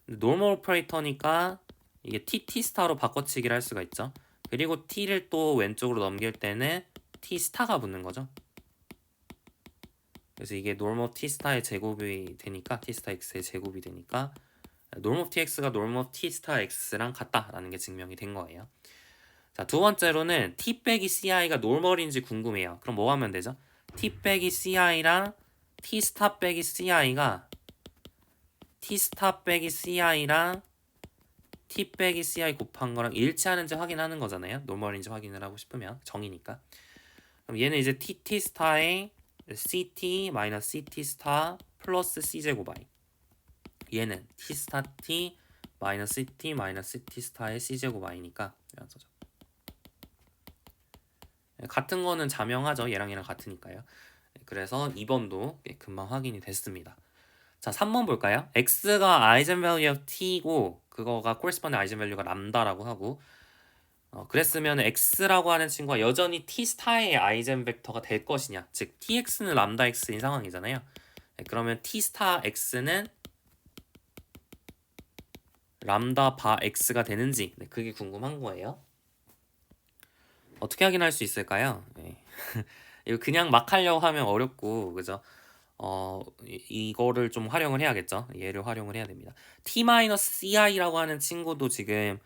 normal 오퍼레이터니까 이게 t 스타로 바꿔치기를 할 수가 있죠. 그리고 t를 또 왼쪽으로 넘길 때는 t 스타가 붙는 거죠. 그래서 이게 normal t 스타의 제곱이 되니까 t 스타 x의 제곱이 되니까 normal tx가 normal t 스타 x랑 같다라는 게 증명이 된 거예요. 자, 두 번째로는 t 빼기 ci가 normal인지 궁금해요. 그럼 뭐 하면 되죠? t 빼기 ci랑 t 스타 빼기 ci가 t 스타 빼기 ci랑 t 빼기 ci 곱한 거랑 일치하는지 확인하는 거잖아요. normal인지 확인을 하고 싶으면 정의니까. 그럼 얘는 이제 tt 스타의 ct 마이너스 ct 스타 플러스 c제곱 i. 얘는 t 스타 t 마이너스 ct 마이너스 ct 스타의 c제곱 i니까 같은 거는 자명하죠. 얘랑 얘랑 같으니까요. 그래서 2번도 금방 확인이 됐습니다. 자, 3번 볼까요? x가 아이젠밸류 of t고 그거가 corresponding 아이젠밸류가 람다라고 하고 그랬으면 x라고 하는 친구가 여전히 t 스타의 아이젠 벡터가 될 것이냐, 즉 tx는 람다 x인 상황이잖아요. 네, 그러면 t 스타 x는 람다 바 x가 되는지, 네, 그게 궁금한 거예요. 어떻게 확인할 수 있을까요? 네. 이거 그냥 막 하려고 하면 어렵고, 그죠? 이거를 좀 활용을 해야겠죠. 얘를 활용을 해야 됩니다. t-ci라고 하는 친구도 지금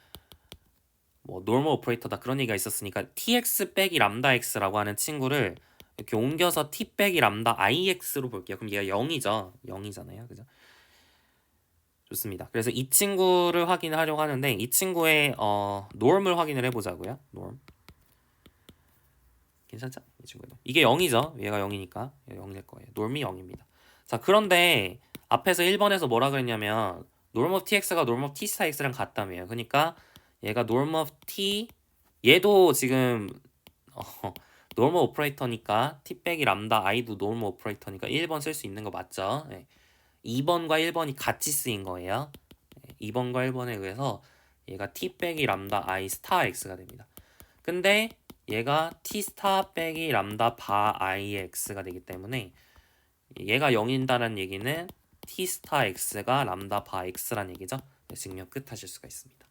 뭐 노멀 오퍼레이터다 그런 얘기가 있었으니까 tx 빼기 람다 x라고 하는 친구를 이렇게 옮겨서 t 빼기 람다 ix로 볼게요. 그럼 얘가 0이죠. 0이잖아요. 그죠? 좋습니다. 그래서 이 친구를 확인하려고 하는데 이 친구의 norm을 확인을 해보자고요. norm. 괜찮죠? 이 친구도. 이게 0이죠. 얘가 0이니까 0이 될 거예요. norm이 0입니다. 자, 그런데 앞에서 1번에서 뭐라 그랬냐면 norm of tx가 norm of t 스타 x랑 같다며요. 그러니까 얘가 norm of t, 얘도 지금 normal 오퍼레이터니까 t 빼기 람다 i도 normal 오퍼레이터니까 1번 쓸 수 있는 거 맞죠? 네. 2번과 1번이 같이 쓰인 거예요. 2번과 1번에 의해서 얘가 t 빼기 람다 i 스타 x가 됩니다. 근데 얘가 t 스타 빼기 람다 바 i의 x가 되기 때문에 얘가 0인다는 얘기는 t 스타 x가 람다 바 x란 얘기죠. 증명 끝 하실 수가 있습니다.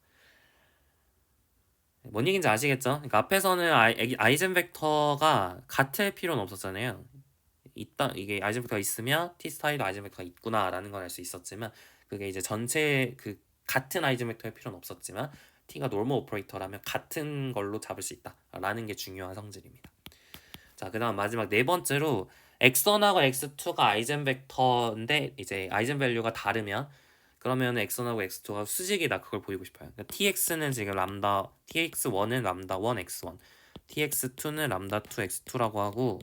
뭔 얘기인지 아시겠죠? 그러니까 앞에서는 아이젠 벡터가 같을 필요는 없었잖아요. 이게 아이젠 벡터가 있으면 t 스타에도 아이젠 벡터가 있구나라는 걸 알 수 있었지만 그게 이제 전체 그 같은 아이젠 벡터의 필요는 없었지만 t가 노멀 오퍼레이터라면 같은 걸로 잡을 수 있다라는 게 중요한 성질입니다. 자, 그다음 마지막 네 번째로 x1하고 x2가 아이젠 벡터인데 이제 아이젠 밸류가 다르면 그러면 x1하고 x2가 수직이다, 그걸 보이고 싶어요. 그러니까 tx는 지금 람다, tx1은 람다 1 x1, tx2는 람다 2 x2라고 하고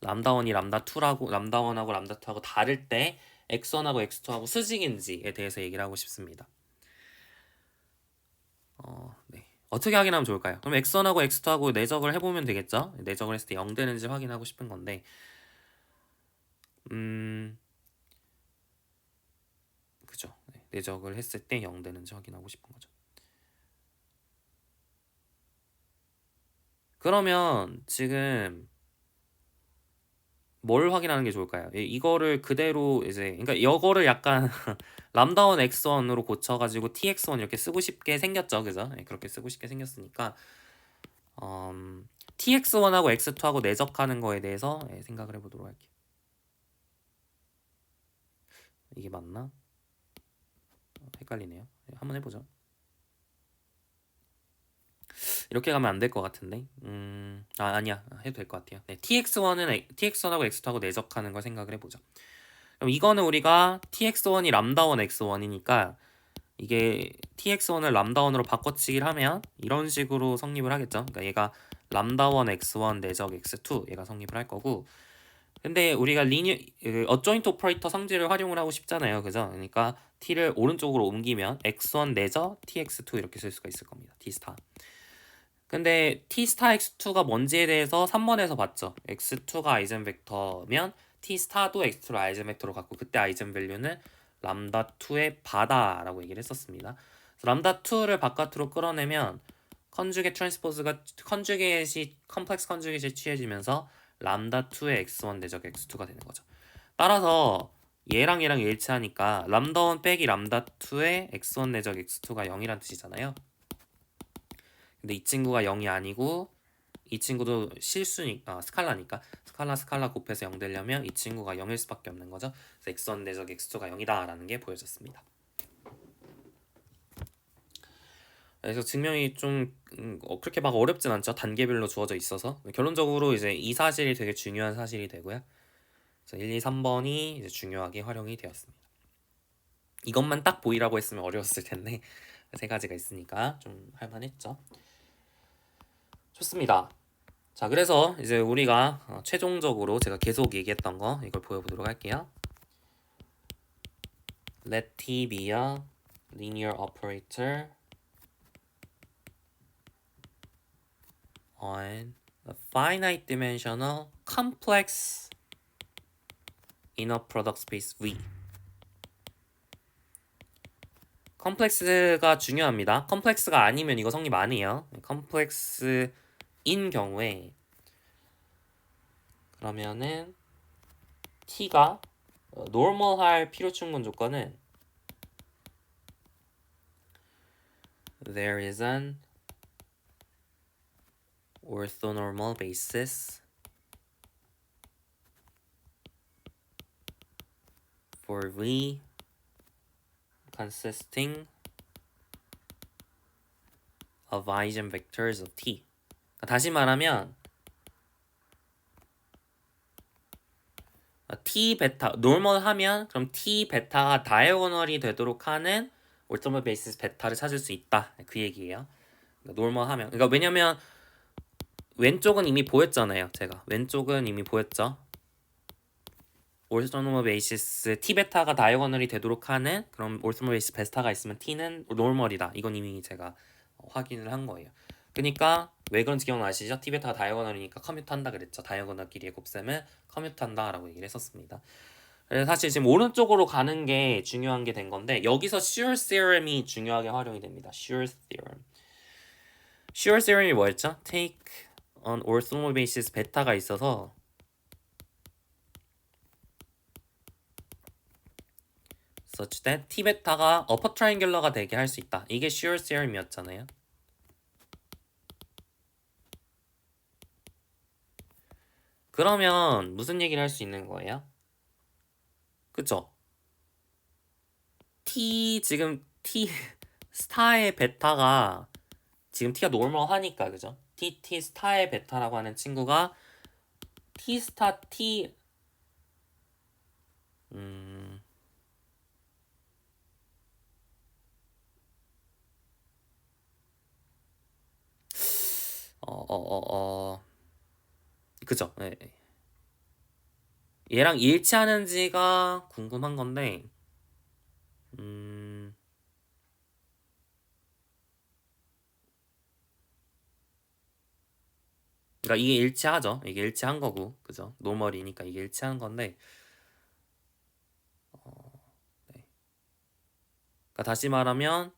람다 1이 람다 2라고 람다 1하고 람다 2하고 다를 때 x1하고 x2하고 수직인지에 대해서 얘기를 하고 싶습니다. 네. 어떻게 확인하면 좋을까요? 그럼 x1하고 x2하고 내적을 해보면 되겠죠? 내적을 했을 때 0 되는지 확인하고 싶은 건데 그죠? 네. 내적을 했을 때 0 되는지 확인하고 싶은 거죠. 그러면 지금 뭘 확인하는 게 좋을까요? 이거를 그대로 이제 그러니까 이거를 약간 람다1 x1으로 고쳐가지고 tx1 이렇게 쓰고 싶게 생겼죠, 그죠? 네, 그렇게 쓰고 싶게 생겼으니까 tx1하고 x2하고 내적하는 거에 대해서 생각을 해보도록 할게요. 이게 맞나? 헷갈리네요. 한번 해보죠. 이렇게 가면 안 될 것 같은데. 아니야. 해도 될 것 같아요. 네, tx1하고 x2하고 내적하는 걸 생각을 해보죠. 그럼 이거는 우리가 tx1이 람다1 x1이니까 이게 tx1을 람다1으로 바꿔치기를 하면 이런 식으로 성립을 하겠죠. 그러니까 얘가 람다1 x1 내적 x2 얘가 성립을 할 거고, 근데 우리가 어조인트 오퍼레이터 성질을 활용을 하고 싶잖아요, 그죠? 그러니까 t를 오른쪽으로 옮기면 x1 내적 tx2 이렇게 쓸 수가 있을 겁니다. t 스타. 근데 t 스타 x2가 뭔지에 대해서 3번에서 봤죠. x2가 아이젠 벡터면 t 스타도 x2를 아이젠 벡터로 갖고 그때 아이젠 밸류는 람다 2의 바다라고 얘기를 했었습니다. 람다 2를 바깥으로 끌어내면 컨주게이트 트랜스포즈가 컴플렉스 컨주게이트에 취해지면서 람다 2의 x1 내적 x2가 되는 거죠. 따라서 얘랑 얘랑 일치하니까 람다 1 빼기 람다 2의 x1 내적 x2가 0이란 뜻이잖아요. 근데 이 친구가 0이 아니고 이 친구도 실수니까 스칼라니까 스칼라 곱해서 0 되려면 이 친구가 0일 수밖에 없는 거죠. 그래서 x1 내적 x2가 0이다 라는 게 보여졌습니다. 그래서 증명이 좀 그렇게 막 어렵진 않죠. 단계별로 주어져 있어서 결론적으로 이제 이 사실이 되게 중요한 사실이 되고요. 그래서 1, 2, 3번이 이제 중요하게 활용이 되었습니다. 이것만 딱 보이라고 했으면 어려웠을 텐데 세 가지가 있으니까 좀 할만했죠. 좋습니다. 자, 그래서 이제 우리가 최종적으로 제가 계속 얘기했던 거 이걸 보여보도록 할게요. Let T be a linear operator on a finite dimensional complex inner product space V. 컴플렉스가 중요합니다. 컴플렉스가 아니면 이거 성립 아니에요. 컴플렉스인 경우에 그러면은 T가 노멀할 필요 충분 조건은 there is an orthonormal basis for V consisting of eigenvectors of T. 다시 말하면 T 베타 노멀 하면 그럼 T 베타가 다이어고널이 되도록 하는 올터널 베이시스 베타를 찾을 수 있다. 그 얘기예요. 노멀 하면 그러니까 왜냐면 왼쪽은 이미 보였잖아요. 제가 왼쪽은 이미 보였죠. 올터널 베이시스 T 베타가 다이어고널이 되도록 하는 그럼 올터널 베이시스 베타가 있으면 T는 노멀이다. 이건 이미 제가 확인을 한 거예요. 그러니까 왜 그런지 기억나시죠? T 베타가 다이어고널이니까 커뮤트한다 그랬죠. 다이어고널끼리의 곱셈을 커뮤트한다라고 얘기를 했었습니다. 그래서 사실 지금 오른쪽으로 가는 게 중요한 게 된 건데 여기서 Shear Theorem이 중요하게 활용이 됩니다. Shear Theorem. Shear Theorem이 뭐였죠? Take an orthonormal basis 베타가 있어서 such that T 베타가 upper triangular가 되게 할 수 있다. 이게 Shear Theorem이었잖아요. 그러면 무슨 얘기를 할 수 있는 거예요? 그쵸? 지금 T 스타의 베타가 지금 T가 노멀하니까 그죠? T 스타의 베타라고 하는 친구가 T 스타 T 그죠? 네. 얘랑 일치하는지가 궁금한 건데 그러니까 이게 일치하죠. 이게 일치한 거고, 그죠? 노멀이니까 이게 일치한 건데, 네. 그러니까 다시 말하면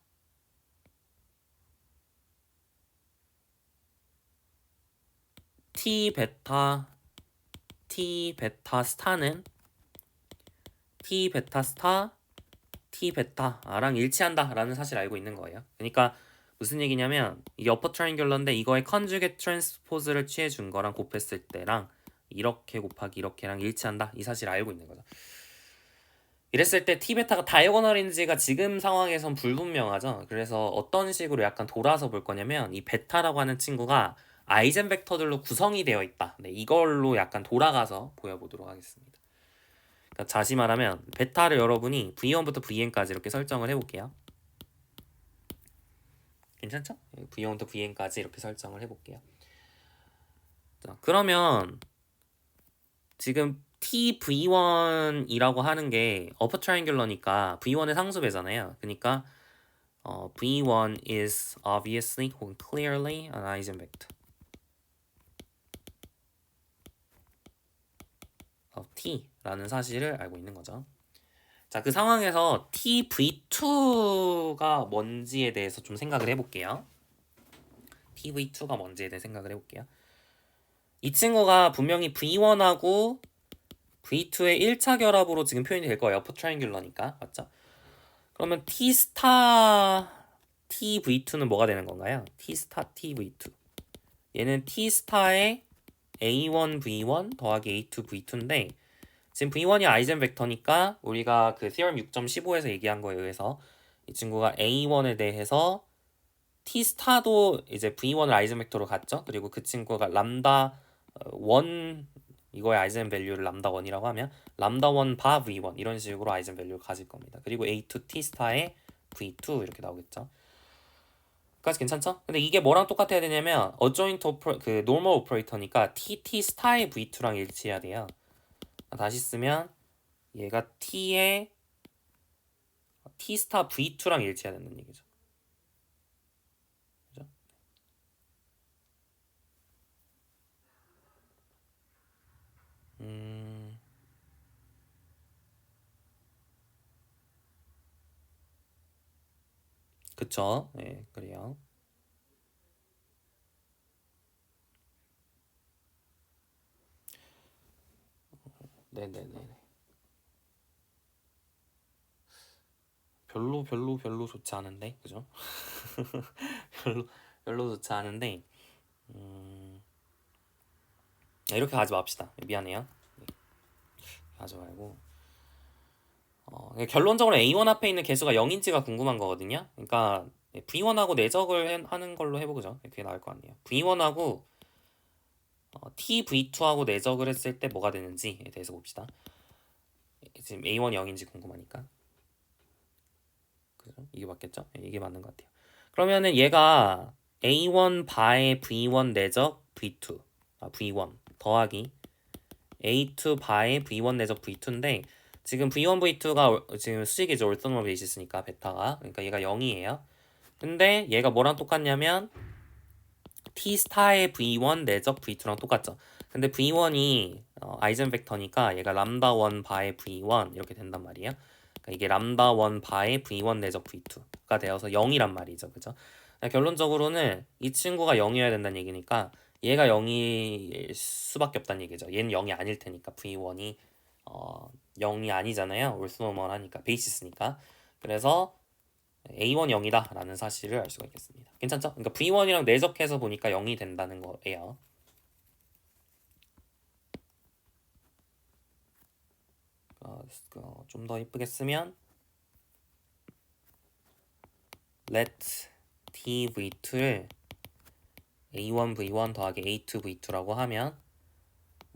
T 베타 스타는 T 베타 스타 T 베타랑 일치한다라는 사실을 알고 있는 거예요. 그러니까 무슨 얘기냐면 이게 어퍼 트라이앵귤러인데 이거의 컨주게이트 트랜스포즈를 취해 준 거랑 곱했을 때랑 이렇게 곱하기 이렇게랑 일치한다 이 사실을 알고 있는 거죠. 이랬을 때 T 베타가 다이어고널인지가 지금 상황에선 불분명하죠. 그래서 어떤 식으로 약간 돌아서 볼 거냐면 이 베타라고 하는 친구가 아이젠 벡터들로 구성이 되어 있다. 네, 이걸로 약간 돌아가서 보여보도록 하겠습니다. 그러니까 다시 말하면 베타를 여러분이 V1부터 Vn까지 이렇게 설정을 해볼게요. 괜찮죠? V1부터 Vn까지 이렇게 설정을 해볼게요. 자, 그러면 지금 TV1이라고 하는 게 어퍼 트라이앵귤러니까 V1의 상수배잖아요. 그러니까 V1 is obviously or clearly an eigenvector of T라는 사실을 알고 있는 거죠. 자, 그 상황에서 TV2가 뭔지에 대해서 좀 생각을 해볼게요. TV2가 뭔지에 대해 생각을 해볼게요. 이 친구가 분명히 V1하고 V2의 1차 결합으로 지금 표현이 될 거예요. 어퍼 트라이앵귤러니까. 맞죠? 그러면 T 스타 TV2는 뭐가 되는 건가요? T 스타 TV2. 얘는 T 스타의 A1 V1 더하기 A2 V2인데 지금 V1이 아이젠 벡터니까 우리가 그 theorem 6.15에서 얘기한 거에 의해서 이 친구가 A1에 대해서 T 스타도 이제 V1을 아이젠 벡터로 갔죠. 그리고 그 친구가 람다 1 이거의 아이젠 밸류를 람다 1이라고 하면 람다 1 바 V1 이런 식으로 아이젠 밸류를 가질 겁니다. 그리고 A2 T 스타의 V2 이렇게 나오겠죠. 여기까지 괜찮죠? 근데 이게 뭐랑 똑같아야 되냐면 adjoint 그 normal operator니까 t 스타의 v2랑 일치해야 돼요. 다시 쓰면 얘가 t의 t 스타 v2랑 일치해야 된다는 얘기죠. 그죠? 그쵸? 네, 그래요. 네네네. 별로 좋지 않은데, 그죠? 별로 별로 좋지 않은데, 이렇게 가지 맙시다. 미안해요. 하지 말고. 결론적으로 A1 앞에 있는 개수가 0인지가 궁금한 거거든요. 그러니까 V1하고 내적을 하는 걸로 해보죠. 그게 나을 것 같네요. V1하고 TV2하고 내적을 했을 때 뭐가 되는지에 대해서 봅시다. 지금 A1 0인지 궁금하니까. 그죠? 이게 맞겠죠? 이게 맞는 것 같아요. 그러면은 얘가 A1 바의 V1 내적 V2 V1 더하기 A2 바의 V1 내적 V2인데 지금 V1, V2가 지금 수직이죠. orthonormal basis니까 베타가. 그러니까 얘가 0이에요. 근데 얘가 뭐랑 똑같냐면 T 스타의 V1 내적 V2랑 똑같죠. 근데 V1이 아이젠 벡터니까 얘가 람다 1 바의 V1 이렇게 된단 말이에요. 그러니까 이게 람다 1 바의 V1 내적 V2가 되어서 0이란 말이죠. 그죠? 결론적으로는 이 친구가 0이어야 된다는 얘기니까 얘가 0일 수밖에 없다는 얘기죠. 얘는 0이 아닐 테니까 V1이 0이 아니잖아요. 올스노멀 하니까 베이시스니까. 그래서 A1 0이다 라는 사실을 알 수가 있겠습니다. 괜찮죠? 그러니까 V1이랑 내적해서 보니까 0이 된다는 거예요. 좀 더 이쁘게 쓰면 let tv2를 a1 v1 더하기 a2 v2라고 하면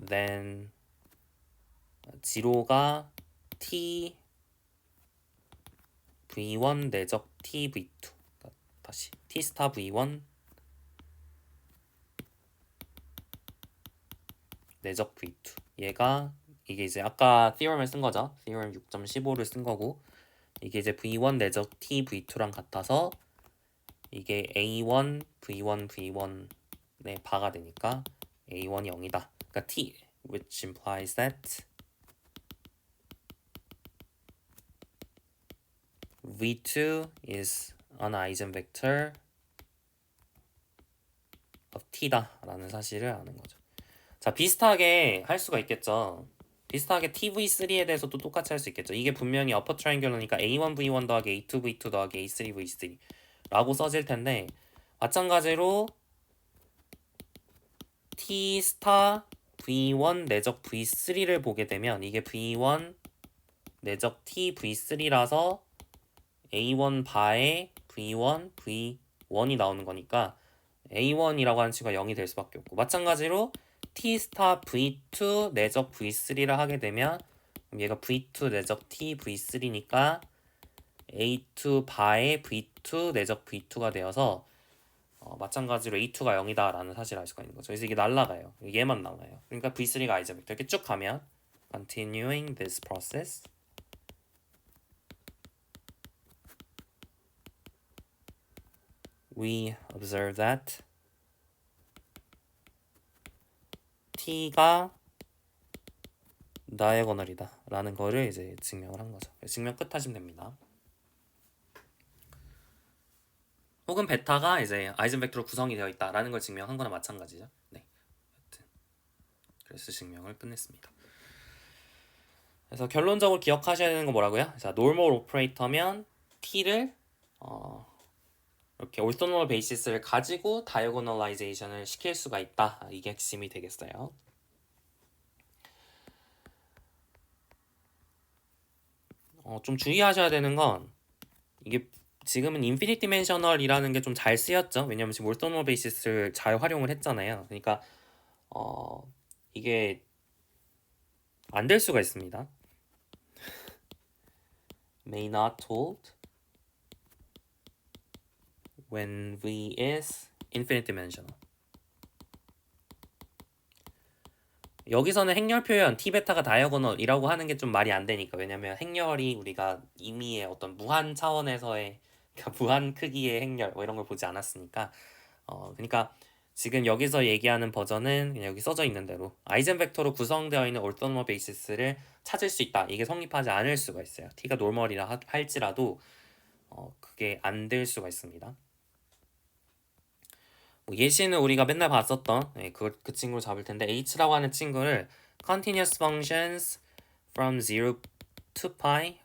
then 0가 t v1 내적 t v2 그러니까 다시 t 스타 v1 내적 v2 얘가 이게 이제 아까 theorem을 쓴 거죠. theorem 6.15를 쓴 거고 이게 이제 v1 내적 t v2랑 같아서 이게 a1 v1 v1의 바가 되니까 a1이 0이다. 그러니까 t which implies that v2 is an eigenvector of t다 라는 사실을 아는 거죠. 자, 비슷하게 할 수가 있겠죠. 비슷하게 TV3에 대해서도 똑같이 할 수 있겠죠. 이게 분명히 upper triangle니까 A1V1 더하기 A2V2 더하기 A3V3 라고 써질 텐데 마찬가지로 T 스타 V1 내적 V3를 보게 되면 이게 V1 내적 T V3라서 A1 바의 V1 V1이 나오는 거니까 A1이라고 하는 친구가 0이 될 수밖에 없고 마찬가지로 T 스타 V2 내적 V3를 하게 되면 얘가 V2 내적 T V3니까 A2 바의 V2 내적 V2가 되어서 마찬가지로 A2가 0이다 라는 사실을 알 수가 있는 거죠. 그래서 이게 날라가요. 얘만 남아요. 그러니까 V3가 아이젠벡터 이렇게 쭉 가면 continuing this process we observe that T가 다이아고널이다 라는 거를 이제 증명을 한 거죠. 증명 끝 하시면 됩니다. 혹은 베타가 이제 아이젠벡터로 구성이 되어 있다라는 걸 증명한 거나 마찬가지죠. 네. 하여튼 그래서 증명을 끝냈습니다. 그래서 결론적으로 기억하셔야 되는 건 뭐라고요? 자, normal operator면 t를 이렇게 orthonormal basis를 가지고 diagonalization을 시킬 수가 있다. 이게 핵심이 되겠어요. 좀 주의하셔야 되는 건 이게 지금은 인피니트 디멘셔널이라는 게 좀 잘 쓰였죠. 왜냐면 지금 orthonormal basis를 잘 활용을 했잖아요. 그러니까 이게 안 될 수가 있습니다. may not hold when V is infinite dimensional. 여기서는 행렬 표현 t 베타가 다이어고널이라고 하는 게 좀 말이 안 되니까. 왜냐면 행렬이 우리가 임의의 어떤 무한 차원에서의 그러니까 무한 크기의 행렬 뭐 이런 걸 보지 않았으니까 그러니까 지금 여기서 얘기하는 버전은 그냥 여기 써져 있는 대로 아이젠벡터로 구성되어 있는 orthonormal basis를 찾을 수 있다. 이게 성립하지 않을 수가 있어요. t가 노멀이라 할지라도 그게 안 될 수가 있습니다. 뭐 예시는 우리가 맨날 봤었던 그 친구를 잡을 텐데 h라고 하는 친구를 continuous functions from 0 to pi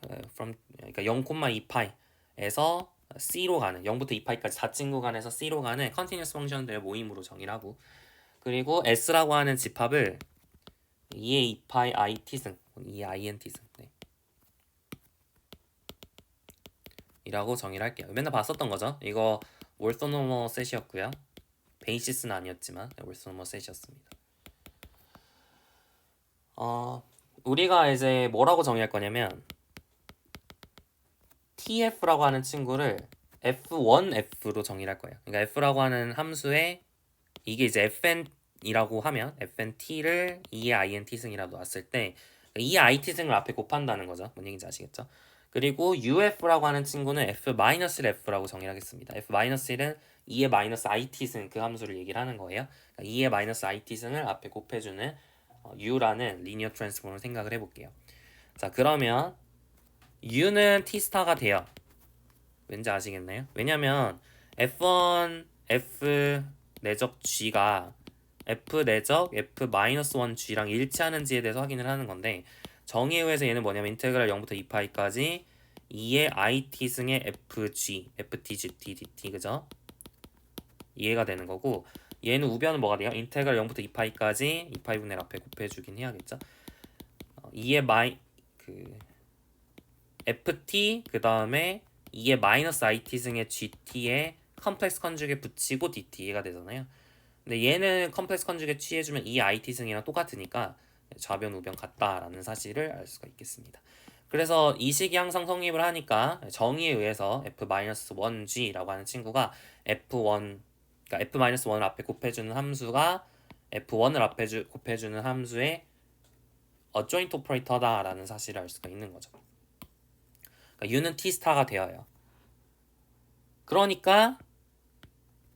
그러니까 0,2파이에서 c로 가는 0부터 2파이까지 4친 구간에서 c로 가는 continuous function들의 모임으로 정의를 하고, 그리고 s라고 하는 집합을 2의 2파이 it승 2의 int승 이라고 정의를 할게요. 맨날 봤었던 거죠. 이거 orthonormal 셋이었고요. 베이시스는 아니었지만 orthonormal 셋이었습니다. 우리가 이제 뭐라고 정의할 거냐면 tf라고 하는 친구를 f1f로 정의를 할 거예요. 그러니까 f라고 하는 함수에 이게 이제 fn이라고 하면 fnt를 2의 int승이라고 놨을 때 2의 it승을 앞에 곱한다는 거죠. 뭔 얘기인지 아시겠죠? 그리고 uf라고 하는 친구는 f-f라고 정의를 하겠습니다. f-1은 2의 -it승 그 함수를 얘기를 하는 거예요. 그러니까 2의 -it승을 앞에 곱해주는 u라는 리니어 트랜스폼을 생각을 해볼게요. 자, 그러면 u는 t스타가 돼요. 왠지 아시겠나요? 왜냐면 f1, f 내적 g가 f 내적 f-1g랑 일치하는지에 대해서 확인을 하는 건데, 정의에 의해서 얘는 뭐냐면 인테그랄 0부터 2파이까지 2의 it승의 fg, ftg, dt 그죠? 이해가 되는 거고, 얘는 우변은 뭐가 돼요? 인테그랄 0부터 2파이까지 2파이분의 1 앞에 곱해주긴 해야겠죠? 2의 ft 그 다음에 2의 -it승의 gt에 컴플렉스 컨주게 붙이고 dt 이해가 되잖아요. 근데 얘는 컴플렉스 컨주게 취해주면 이 it승이랑 똑같으니까 좌변 우변 같다라는 사실을 알 수가 있겠습니다. 그래서 이 식이 항상 성립을 하니까 정의에 의해서 f-1g라고 하는 친구가 f1 그러니까 f-1을 앞에 곱해주는 함수가 f1을 앞에 곱해주는 함수의 adjoint operator다라는 사실을 알 수가 있는 거죠. 그러니까 u는 t스타가 되어요. 그러니까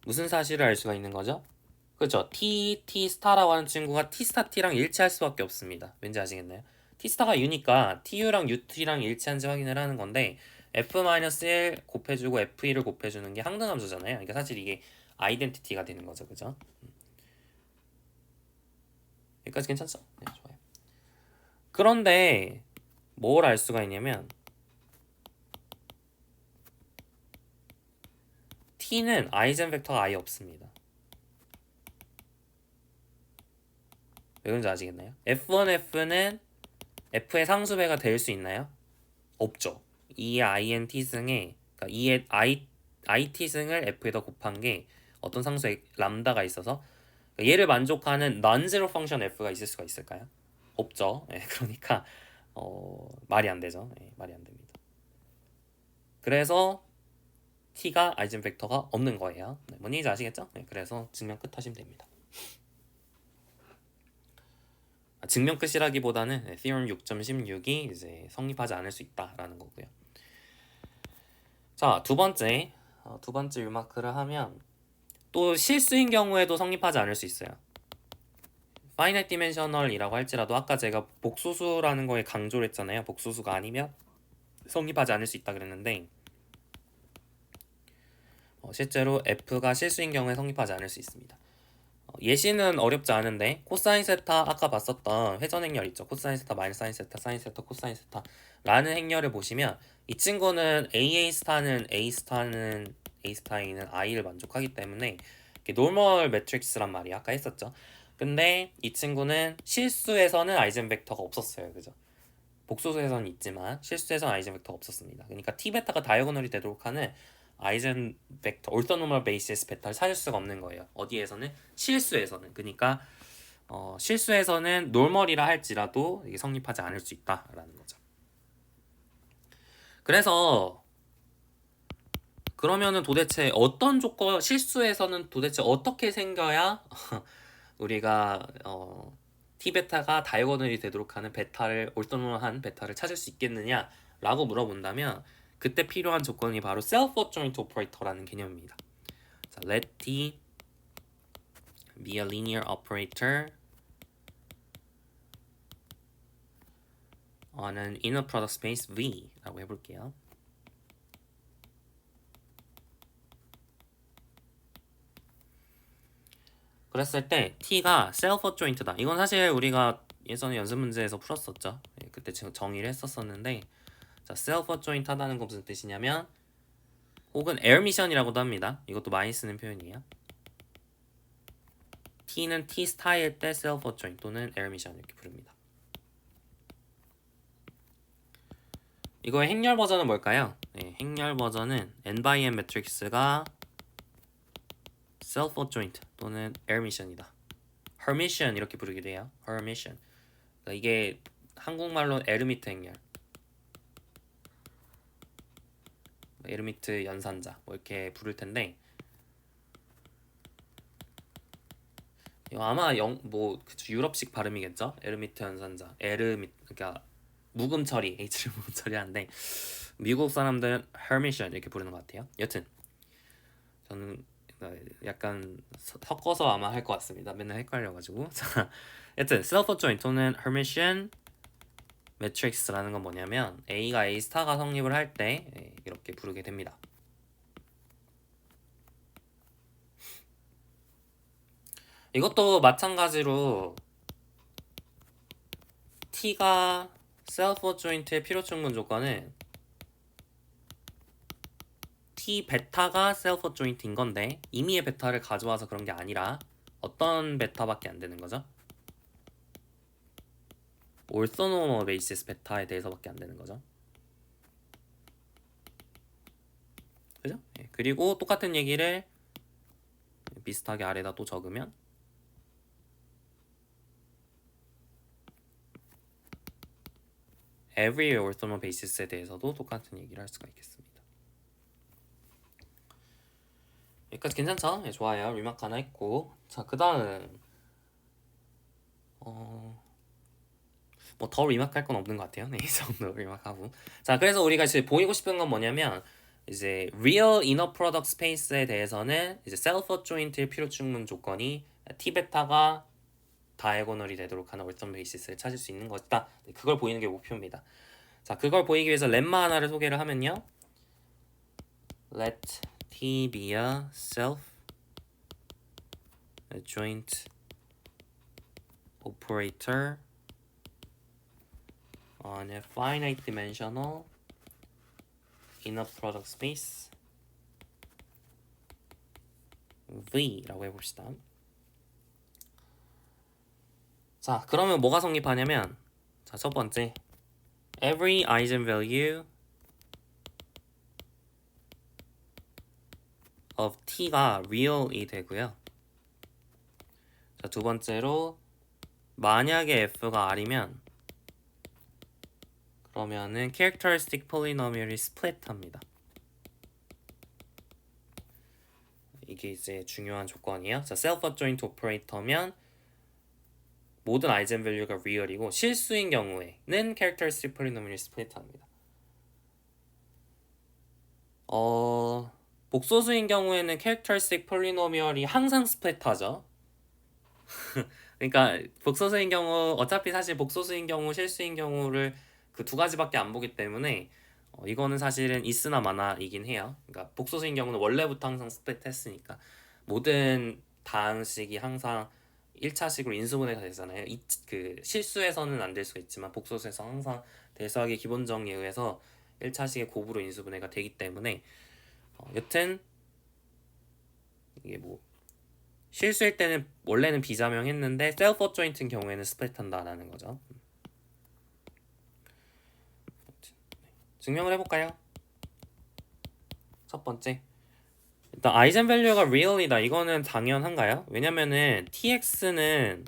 무슨 사실을 알 수가 있는 거죠? 그렇죠. t 스타라고 하는 친구가 t 스타 t랑 일치할 수밖에 없습니다. 왠지 아시겠나요? t 스타가 u니까 tu랑 ut랑 일치한지 확인을 하는 건데 f-1 곱해주고 f2를 곱해주는 게 항등함수잖아요. 그러니까 사실 이게 아이덴티티가 되는 거죠. 그죠? 여기까지 괜찮죠? 네, 좋아요. 그런데 뭘 알 수가 있냐면 t는 아이젠벡터가 아예 없습니다. 왜 그런지 아시겠나요? f1f는 f의 상수배가 될 수 있나요? 없죠. 2의 int승에 그러니까 2의 it승을 f에다 곱한 게 어떤 상수의 람다가 있어서 그러니까 얘를 만족하는 non-zero 펑션 f가 있을 수가 있을까요? 없죠. 네, 그러니까 말이 안 되죠. 네, 말이 안 됩니다. 그래서 t가 아이젠벡터가 없는 거예요. 네, 뭔 얘기인지 아시겠죠? 네, 그래서 증명 끝 하시면 됩니다. 증명 끝이라기보다는 Theorem 6.16이 이제 성립하지 않을 수 있다라는 거고요. 자, 두 번째 유마크를 하면 또 실수인 경우에도 성립하지 않을 수 있어요. Finite Dimensional이라고 할지라도 아까 제가 복소수라는 거에 강조를 했잖아요. 복소수가 아니면 성립하지 않을 수 있다 그랬는데 실제로 F가 실수인 경우에 성립하지 않을 수 있습니다. 예시는 어렵지 않은데 코사인 세타 아까 봤었던 회전 행렬 있죠. 코사인 세타 마이너스 사인 세타 사인 세타 코사인 세타 라는 행렬을 보시면 이 친구는 AA 스타는 A 스타는 A 스타에는 I를 만족하기 때문에 노멀 매트릭스란 말이 아까 했었죠. 근데 이 친구는 실수에서는 아이젠벡터가 없었어요. 그죠? 복소수에서는 있지만 실수에서는 아이젠벡터가 없었습니다. 그러니까 T 베타가 다이어고널이 되도록 하는 아이젠 벡터 orthonormal basis 베타를 찾을 수가 없는 거예요. 어디에서는? 실수에서는. 그러니까 실수에서는 노멀이라 할지라도 이게 성립하지 않을 수 있다라는 거죠. 그래서 그러면은 도대체 어떤 조건, 실수에서는 도대체 어떻게 생겨야 우리가 t 베타가 다이고널이 되도록 하는 베타를 올토노멀한 베타를 찾을 수 있겠느냐라고 물어본다면 그때 필요한 조건이 바로 self adjoint operator라는 개념입니다. 자, let t be a linear operator on an inner product space V라고 해볼게요. 그랬을 때 t가 self adjoint다. 이건 사실 우리가 예전에 연습 문제에서 풀었었죠. 그때 정의를 했었었는데, 자, self adjoint 하다는 건 무슨 뜻이냐면, 혹은 에어미션이라고도 합니다. 이것도 많이 쓰는 표현이에요. t는 t 스타일 때 self adjoint 또는 에어미션 이렇게 부릅니다. 이거의 행렬 버전은 뭘까요? 네, 행렬 버전은 n/n 매트릭스가 self adjoint 또는 Hermitian이다. Hermitian 이렇게 부르기도 해요. Hermitian. 그러니까 이게 한국말로 에르미트 행렬, 에르미트 연산자 뭐 이렇게 부를 텐데, 이거 아마 유럽식 발음이겠죠? 에르미트 연산자, 그러니까 묵음 처리, H를 묵음 처리하는데 미국 사람들은 Hermitian 이렇게 부르는 것 같아요. 여튼 저는 약간 섞어서 아마 할 것 같습니다. 맨날 헷갈려가지고. 자, 여튼 self adjoint 또는 Hermitian 매트릭스라는 건 뭐냐면 A가 A 스타가 성립을 할 때 이렇게 부르게 됩니다. 이것도 마찬가지로 T가 self adjoint의 필요 충분 조건은 T 베타가 self adjoint인 건데 임의의 베타를 가져와서 그런 게 아니라 어떤 베타밖에 안 되는 거죠? orthonormal basis 베타에 대해서밖에 안 되는 거죠. 그죠? 예, 그리고 똑같은 얘기를 비슷하게 아래다 또 적으면 every orthonormal basis에 대해서도 똑같은 얘기를 할 수가 있겠습니다. 여기까지 괜찮죠? 네, 좋아요. 리마크 하나 했고, 자, 그 다음 뭐 더 리마크 할 건 없는 것 같아요. 네, 이 정도 리마크하고. 자, 그래서 우리가 이제 보이고 싶은 건 뭐냐면 이제 real inner product space에 대해서는 이제 self adjoint의 필요 충분 조건이 t 베타가 다이고널이 되도록 하는 얼턴 베이시스를 찾을 수 있는 것이다. 네, 그걸 보이는 게 목표입니다. 자, 그걸 보이기 위해서 렘마 하나를 소개를 하면요. Let T be a self-adjoint operator on a finite dimensional inner product space V라고 해봅시다. 자, 그러면 뭐가 성립하냐면, 자, 첫 번째, every eigenvalue of t가 real이 되고요. 자, 두 번째로 만약에 f가 r이면 그러면은 characteristic polynomial이 split 합니다. 이게 이제 중요한 조건이에요. 자, self adjoint operator면 모든 아이젠밸류가 real이고 실수인 경우에는 characteristic polynomial이 split 합니다. 복소수인 경우에는 characteristic polynomial이 항상 split 하죠. 그러니까 복소수인 경우 어차피 사실 복소수인 경우 실수인 경우를 그 두 가지밖에 안 보기 때문에 이거는 사실은 있으나 마나이긴 해요. 그러니까 복소수인 경우는 원래부터 항상 split 했으니까 모든 다항식이 항상 1차식으로 인수분해가 되잖아요. 그 실수에서는 안 될 수가 있지만 복소수에서 항상 대수학의 기본 정의에 의해서 1차식의 곱으로 인수분해가 되기 때문에 여튼 이게 뭐 실수일 때는 원래는 비자명했는데 셀프 어조인트인 경우에는 스플릿한다라는 거죠. 증명을 해볼까요? 첫 번째, 일단 아이젠밸류가 real이다. 이거는 당연한가요? 왜냐면은 tx는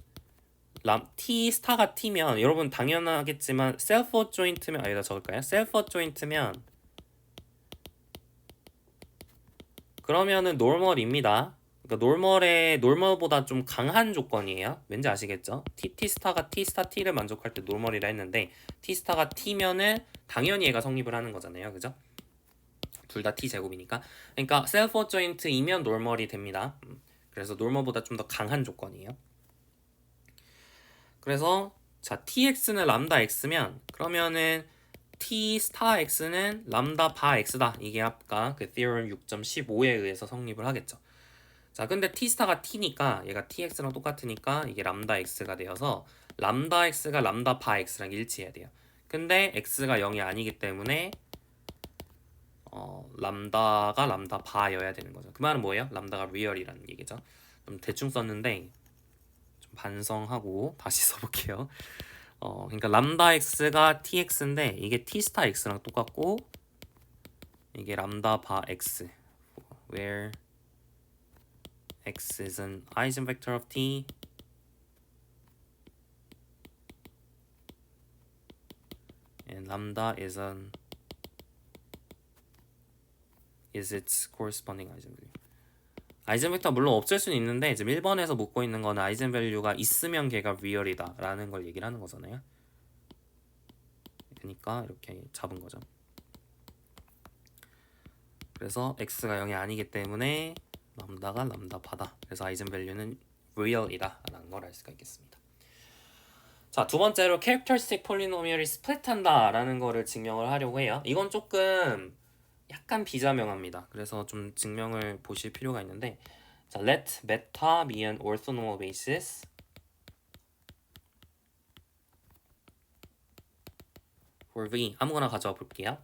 t 스타가 t면 여러분 당연하겠지만 셀프 어조인트면 여기다 적을까요? 셀프 어조인트면 그러면은 normal입니다. 그러니까 normal보다 좀 강한 조건이에요. 왠지 아시겠죠? T스타가 T스타 T를 만족할 때 normal이라 했는데 T스타가 T면은 당연히 얘가 성립을 하는 거잖아요. 그죠? 둘 다 T 제곱이니까. 그러니까 self adjoint이면 normal이 됩니다. 그래서 normal보다 좀 더 강한 조건이에요. 그래서 자 tx는 람다 x면 그러면은 t 스타 x는 람다 바 x다. 이게 아까 그 theorem 6.15에 의해서 성립을 하겠죠. 자 근데 t 스타가 t니까 얘가 tx랑 똑같으니까 이게 람다 x가 되어서 람다 x가 람다 바 x랑 일치해야 돼요. 근데 x가 0이 아니기 때문에 람다가 람다 바여야 되는 거죠. 그 말은 뭐예요? 람다가 real이라는 얘기죠. 좀 대충 썼는데 좀 반성하고 다시 써볼게요. 그러니까 람다 x가 tx인데 이게 t 스타 x랑 똑같고 이게 람다 바 x where x is an eigenvector of t and lambda is its corresponding eigenvalue. 아이젠벡터 물론 없을 수는 있는데 지금 1번에서 묻고 있는 거는 아이젠밸류가 있으면 걔가 real이다 라는 걸 얘기를 하는 거잖아요. 그러니까 이렇게 잡은 거죠. 그래서 x가 0이 아니기 때문에 람다가 람다 바다. 그래서 아이젠밸류는 real이다 라는 걸 알 수가 있겠습니다. 자, 두 번째로 characteristic polynomial이 split한다 라는 거를 증명을 하려고 해요. 이건 조금 약간 비자명합니다. 그래서 좀 증명을 보실 필요가 있는데 자, let beta be an orthonormal basis for v 아무거나 가져와 볼게요.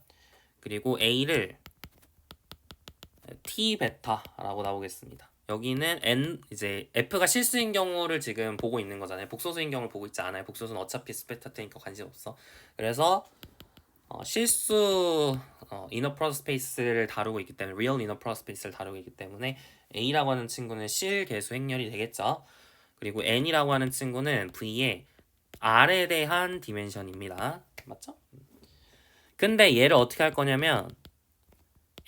그리고 a를 t 베타라고 나오겠습니다. 여기는 n 이제 f가 실수인 경우를 지금 보고 있는 거잖아요. 복소수인 경우를 보고 있지 않아요. 복소수는 어차피 스플릿 테니까 관심 없어. 그래서 실수 이너 프로스 스페이스를 다루고 있기 때문에 real 이너 프로스 스페이스를 다루고 있기 때문에 a라고 하는 친구는 실계수 행렬이 되겠죠. 그리고 n이라고 하는 친구는 v의 r에 대한 디멘션입니다. 맞죠? 근데 얘를 어떻게 할 거냐면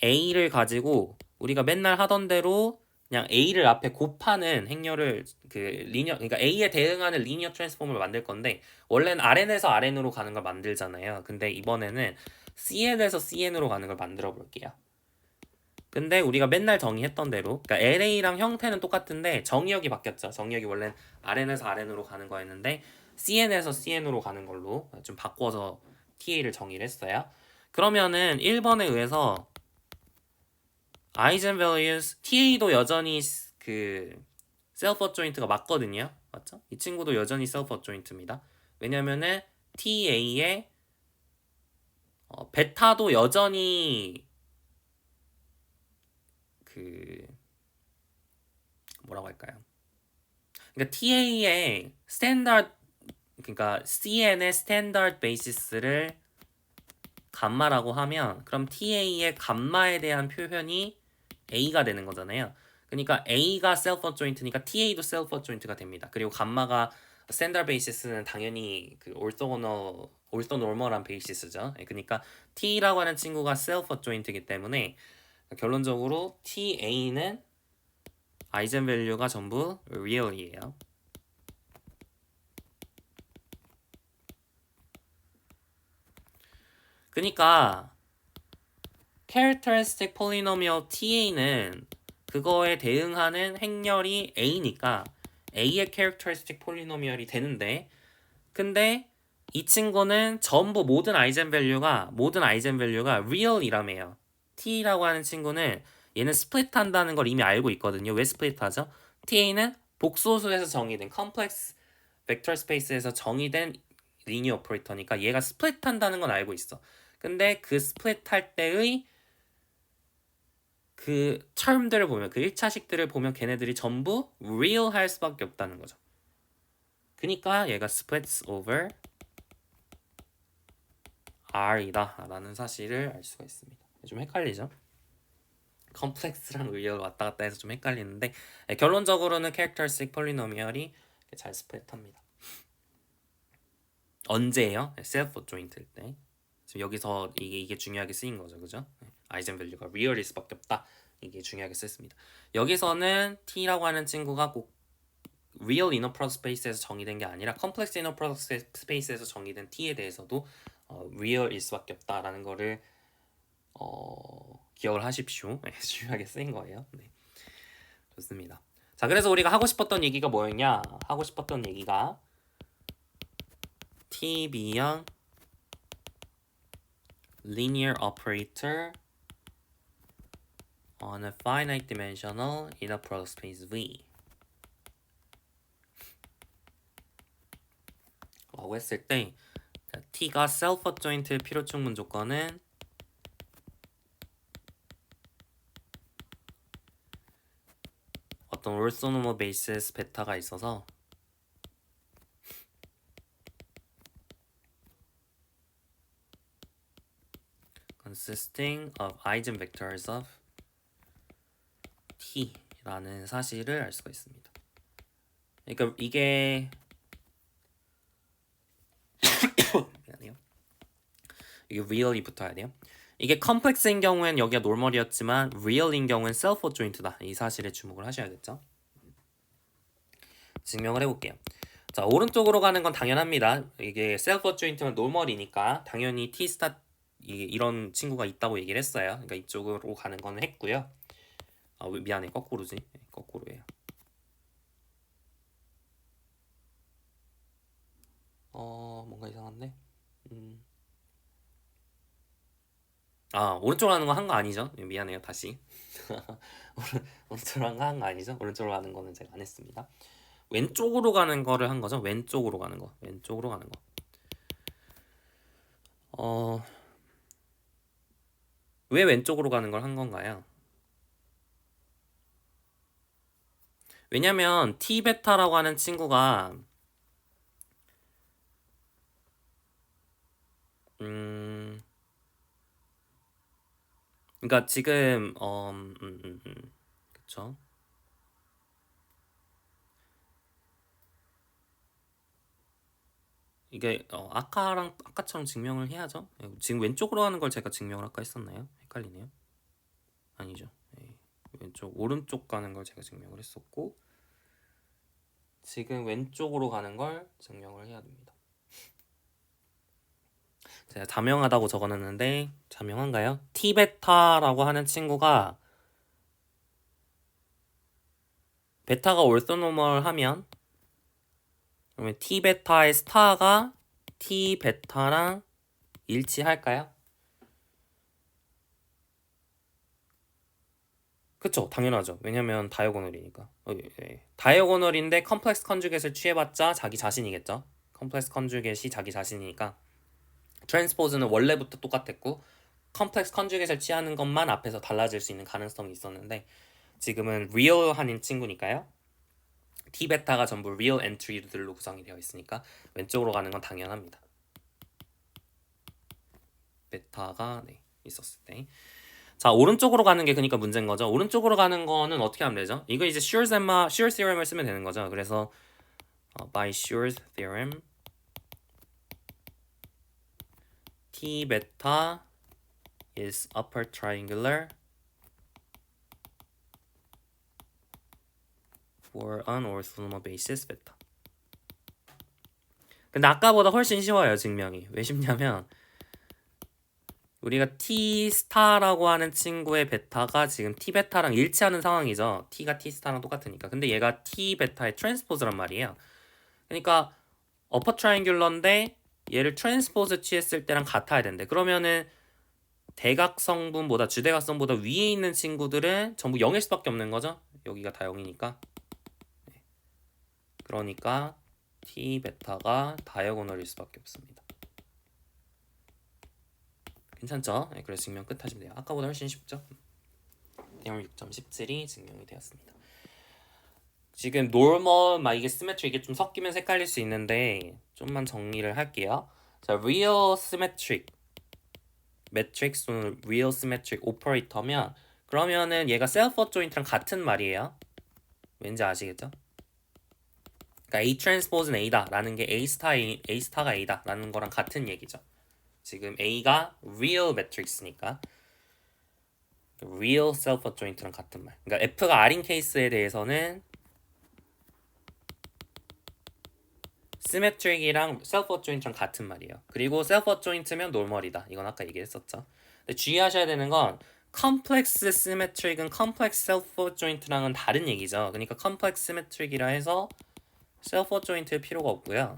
a를 가지고 우리가 맨날 하던 대로 그냥 a를 앞에 곱하는 행렬을 그 리니어 그러니까 a에 대응하는 리니어 트랜스폼을 만들 건데 원래는 RN에서 RN으로 가는 걸 만들잖아요. 근데 이번에는 CN에서 CN으로 가는 걸 만들어 볼게요. 근데 우리가 맨날 정의했던 대로 그러니까 LA랑 형태는 똑같은데 정의역이 바뀌었죠. 정의역이 원래는 RN에서 RN으로 가는 거였는데 CN에서 CN으로 가는 걸로 좀 바꿔서 TA를 정의를 했어요. 그러면은 1번에 의해서 eigenvalues TA도 여전히 그 self adjoint가 맞거든요. 맞죠? 이 친구도 여전히 self adjoint입니다. 왜냐면은 TA의 베타도 여전히 그 뭐라고 할까요? 그러니까 TA의 스탠다드 그러니까 CN의 스탠다드 베이시스를 감마라고 하면 그럼 TA의 감마에 대한 표현이 A가 되는 거잖아요. 그러니까 A가 self adjoint니까 TA도 self adjoint가 됩니다. 그리고 감마가 스탠다드 베이시스는 당연히 그 orthonormal한 베이시스죠. 그러니까 T라고 하는 친구가 self adjoint이기 때문에 결론적으로 TA는 아이젠밸류가 전부 real이에요. 그러니까 characteristic polynomial TA는 그거에 대응하는 행렬이 A니까 A의 characteristic polynomial이 되는데 근데 이 친구는 전부 모든 아이젠밸류가 real이라며요. T라고 하는 친구는 얘는 스플릿 한다는 걸 이미 알고 있거든요. 왜 스플릿 하죠? TA는 복소수에서 정의된 컴플렉스 벡터 스페이스에서 정의된 리니어 오퍼레이터니까 얘가 스플릿 한다는 건 알고 있어. 근데 그 스플릿 할 때의 그 term들을 보면 그 1차식들을 보면 걔네들이 전부 real 할 수밖에 없다는 거죠. 그러니까 얘가 splits over R이다 라는 사실을 알 수가 있습니다. 좀 헷갈리죠? 컴플렉스랑 real 왔다 갔다 해서 좀 헷갈리는데 결론적으로는 characteristic polynomial이 잘 스플릿합니다. 언제예요? self adjoint일 때. 지금 여기서 이게 중요하게 쓰인 거죠, 그죠? 아이젠밸류가 real일 수밖에 없다. 이게 중요하게 쓰였습니다. 여기서는 t라고 하는 친구가 꼭 real inner product space에서 정의된 게 아니라 complex inner product space에서 정의된 t에 대해서도 real일 수밖에 없다라는 거를 기억을 하십시오. 네, 중요하게 쓰인 거예요. 네. 좋습니다. 자, 그래서 우리가 하고 싶었던 얘기가 뭐였냐? 하고 싶었던 얘기가 TB형 linear operator on a finite dimensional inner product space V 라고 했을 때 T가 self adjoint일 필요 충분 조건은 어떤 orthonormal basis 베타가 있어서 consisting of eigenvectors of t라는 사실을 알 수가 있습니다. 그러니까 이게 미안해요. 이게 real이 붙어야 돼요. 이게 complex인 경우엔 여기가 normal이었지만 real인 경우엔 self adjoint다. 이 사실에 주목을 하셔야겠죠. 증명을 해볼게요. 자, 오른쪽으로 가는 건 당연합니다. 이게 self adjoint면 normal이니까 당연히 t 스타 이런 친구가 있다고 얘기를 했어요. 그러니까 이쪽으로 가는 건 했고요. 미안해, 거꾸로지. 거꾸로예요. 뭔가 이상한데? 오른쪽으로 가는 거 한 거 아니죠? 미안해요, 다시. 오른쪽으로 한 거 아니죠? 오른쪽으로 가는 거는 제가 안 했습니다. 왼쪽으로 가는 거를 한 거죠? 왼쪽으로 가는 거. 왼쪽으로 가는 거. 왜 왼쪽으로 가는 걸 한 건가요? 왜냐면 T베타라고 하는 친구가 그러니까 지금 그쵸? 이게 아까처럼 증명을 해야죠. 지금 왼쪽으로 가는 걸 제가 증명을 아까 했었나요? 헷갈리네요. 아니죠. 왼쪽 오른쪽 가는 걸 제가 증명을 했었고 지금 왼쪽으로 가는 걸 증명을 해야 됩니다. 제가 자명하다고 적어놨는데 자명한가요? T베타라고 하는 친구가 베타가 orthonormal하면 그러면 T베타의 스타가 T베타랑 일치할까요? 그쵸, 당연하죠. 왜냐면 다이어고널이니까. 다이어고널인데 컴플렉스 컨주겟을 취해봤자 자기 자신이겠죠. 컴플렉스 컨주겟이 자기 자신이니까 트랜스포즈는 원래부터 똑같았고 컴플렉스 컨주겟을 취하는 것만 앞에서 달라질 수 있는 가능성이 있었는데 지금은 리얼한 친구니까요. T베타가 전부 리얼 엔트리들로 구성이 되어 있으니까 왼쪽으로 가는 건 당연합니다. 베타가 있었을 때. 자, 오른쪽으로 가는 게 그러니까 문제인 거죠. 오른쪽으로 가는 거는 어떻게 하면 되죠? 이거 이제 Schur's theorem을 쓰면 되는 거죠. 그래서 by Schur's theorem T beta is upper triangular for an orthonormal basis beta. 근데 아까보다 훨씬 쉬워요, 증명이. 왜 쉽냐면 우리가 T 스타라고 하는 친구의 베타가 지금 T 베타랑 일치하는 상황이죠. T가 T 스타랑 똑같으니까. 근데 얘가 T 베타의 트랜스포즈란 말이에요. 그러니까 어퍼 트라이앵귤러인데 얘를 트랜스포즈 취했을 때랑 같아야 된대. 그러면은 대각성분보다 주대각성보다 위에 있는 친구들은 전부 0일 수밖에 없는 거죠. 여기가 다 0이니까. 그러니까 T 베타가 다이어고널일 수밖에 없습니다. 괜찮죠? 그래서 증명 끝 하시면 돼요. 아까보다 훨씬 쉽죠? 내용 6.17이 증명이 되었습니다. 지금 노멀 막 이게 시메트리 이게 좀 섞이면서 헷갈릴 수 있는데 좀만 정리를 할게요. 자, real symmetric 매트릭스 또는 real symmetric operator면 그러면은 얘가 self adjoint랑 같은 말이에요. 왠지 아시겠죠? 그러니까 A transpose는 A다 라는 게 A스타가 A다 라는 거랑 같은 얘기죠. 지금 A가 real matrix니까 real self-adjoint랑 같은 말. 그러니까 F가 R인 케이스에 대해서는 symmetric이랑 self-adjoint랑 같은 말이에요. 그리고 self-adjoint면 normal이다. 이건 아까 얘기했었죠. 근데 주의하셔야 되는 건 complex symmetric은 complex self-adjoint랑은 다른 얘기죠. 그러니까 complex symmetric이라 해서 self-adjoint일 필요가 없고요.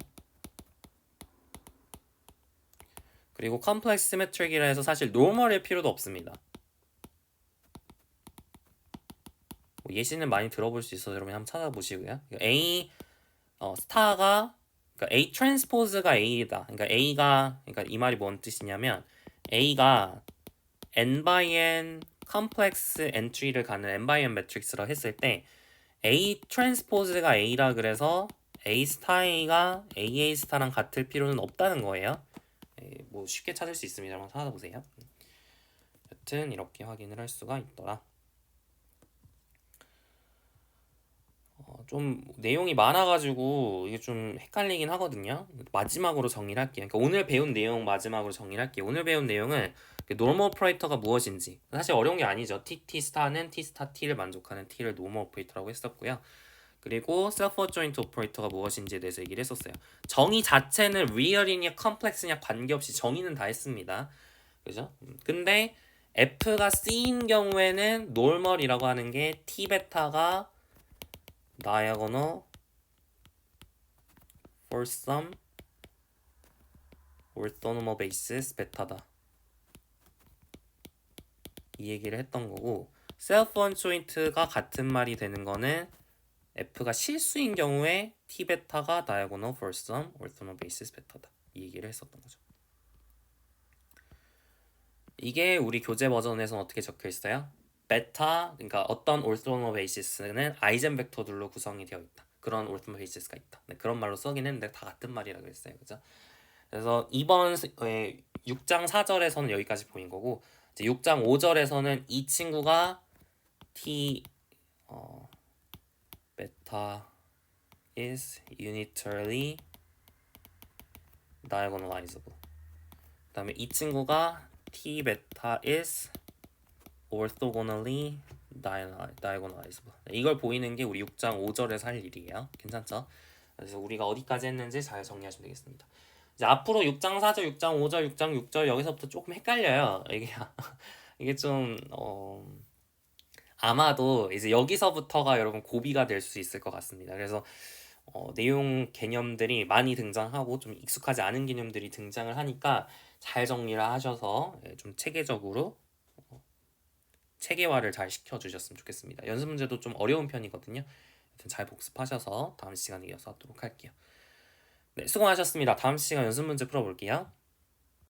그리고 complex symmetric이라 해서 사실 normal일 필요도 없습니다. 예시는 많이 들어볼 수 있어서 여러분 한번 찾아보시고요. A 스타가 그러니까 A 트랜스포즈가 A다. 그러니까 A가 그러니까 이 말이 뭔 뜻이냐면 A가 n by n 컴플렉스 엔트리를 가는 n by n 매트릭스라 했을 때 A 트랜스포즈가 A라 그래서 A 스타 A가 AA 스타랑 같을 필요는 없다는 거예요. 뭐 쉽게 찾을 수 있습니다. 한번 찾아보세요. 여튼 이렇게 확인을 할 수가 있더라. 좀 내용이 많아가지고 이게 좀 헷갈리긴 하거든요. 마지막으로 정리를 할게요. 그러니까 오늘 배운 내용 마지막으로 정리를 할게요. 오늘 배운 내용은 노멀 오퍼레이터가 무엇인지, 사실 어려운 게 아니죠. T 스타는 T 스타 T를 만족하는 T를 노멀 오퍼레이터라고 했었고요. 그리고 셀프 어조인트 오퍼레이터가 무엇인지에 대해서 얘기를 했었어요. 정의 자체는 리얼이냐 컴플렉스냐 관계없이 정의는 다 했습니다. 그죠? 근데 F가 C인 경우에는 노멀이라고 하는 게 T 베타가 diagonal for some orthonormal basis 베타다. 이 얘기를 했던 거고, self adjoint가 같은 말이 되는 거는 F가 실수인 경우에 T 베타가 diagonal for some orthonormal basis 베타다. 이 얘기를 했었던 거죠. 이게 우리 교재 버전에서는 어떻게 적혀 있어요? 베타, 그러니까 어떤 orthonormal basis는 아이젠 벡터들로 구성이 되어 있다. 그런 orthonormal basis가 있다. 네, 그런 말로 쓰긴 했는데 다 같은 말이라 그랬어요. 그죠? 그래서 이번 6장 4절에서는 여기까지 보인 거고, 이제 6장 5절에서는 이 친구가 T 베타 is unitarily diagonalizable. 그 다음에 이 친구가 T 베타 is orthogonally diagonalizable. 이걸 보이는 게 우리 6장 5절에서 할 일이에요. 괜찮죠? 그래서 우리가 어디까지 했는지 잘 정리하시면 되겠습니다. 이제 앞으로 6장 4절, 6장 5절, 6장 6절 여기서부터 조금 헷갈려요. 이게 좀 아마도 이제 여기서부터가 여러분 고비가 될 수 있을 것 같습니다. 그래서 내용 개념들이 많이 등장하고 좀 익숙하지 않은 개념들이 등장을 하니까 잘 정리를 하셔서 좀 체계적으로 체계화를 잘 시켜주셨으면 좋겠습니다. 연습 문제도 좀 어려운 편이거든요. 잘 복습하셔서 다음 시간에 이어서 하도록 할게요. 네, 수고하셨습니다. 다음 시간 연습 문제 풀어볼게요.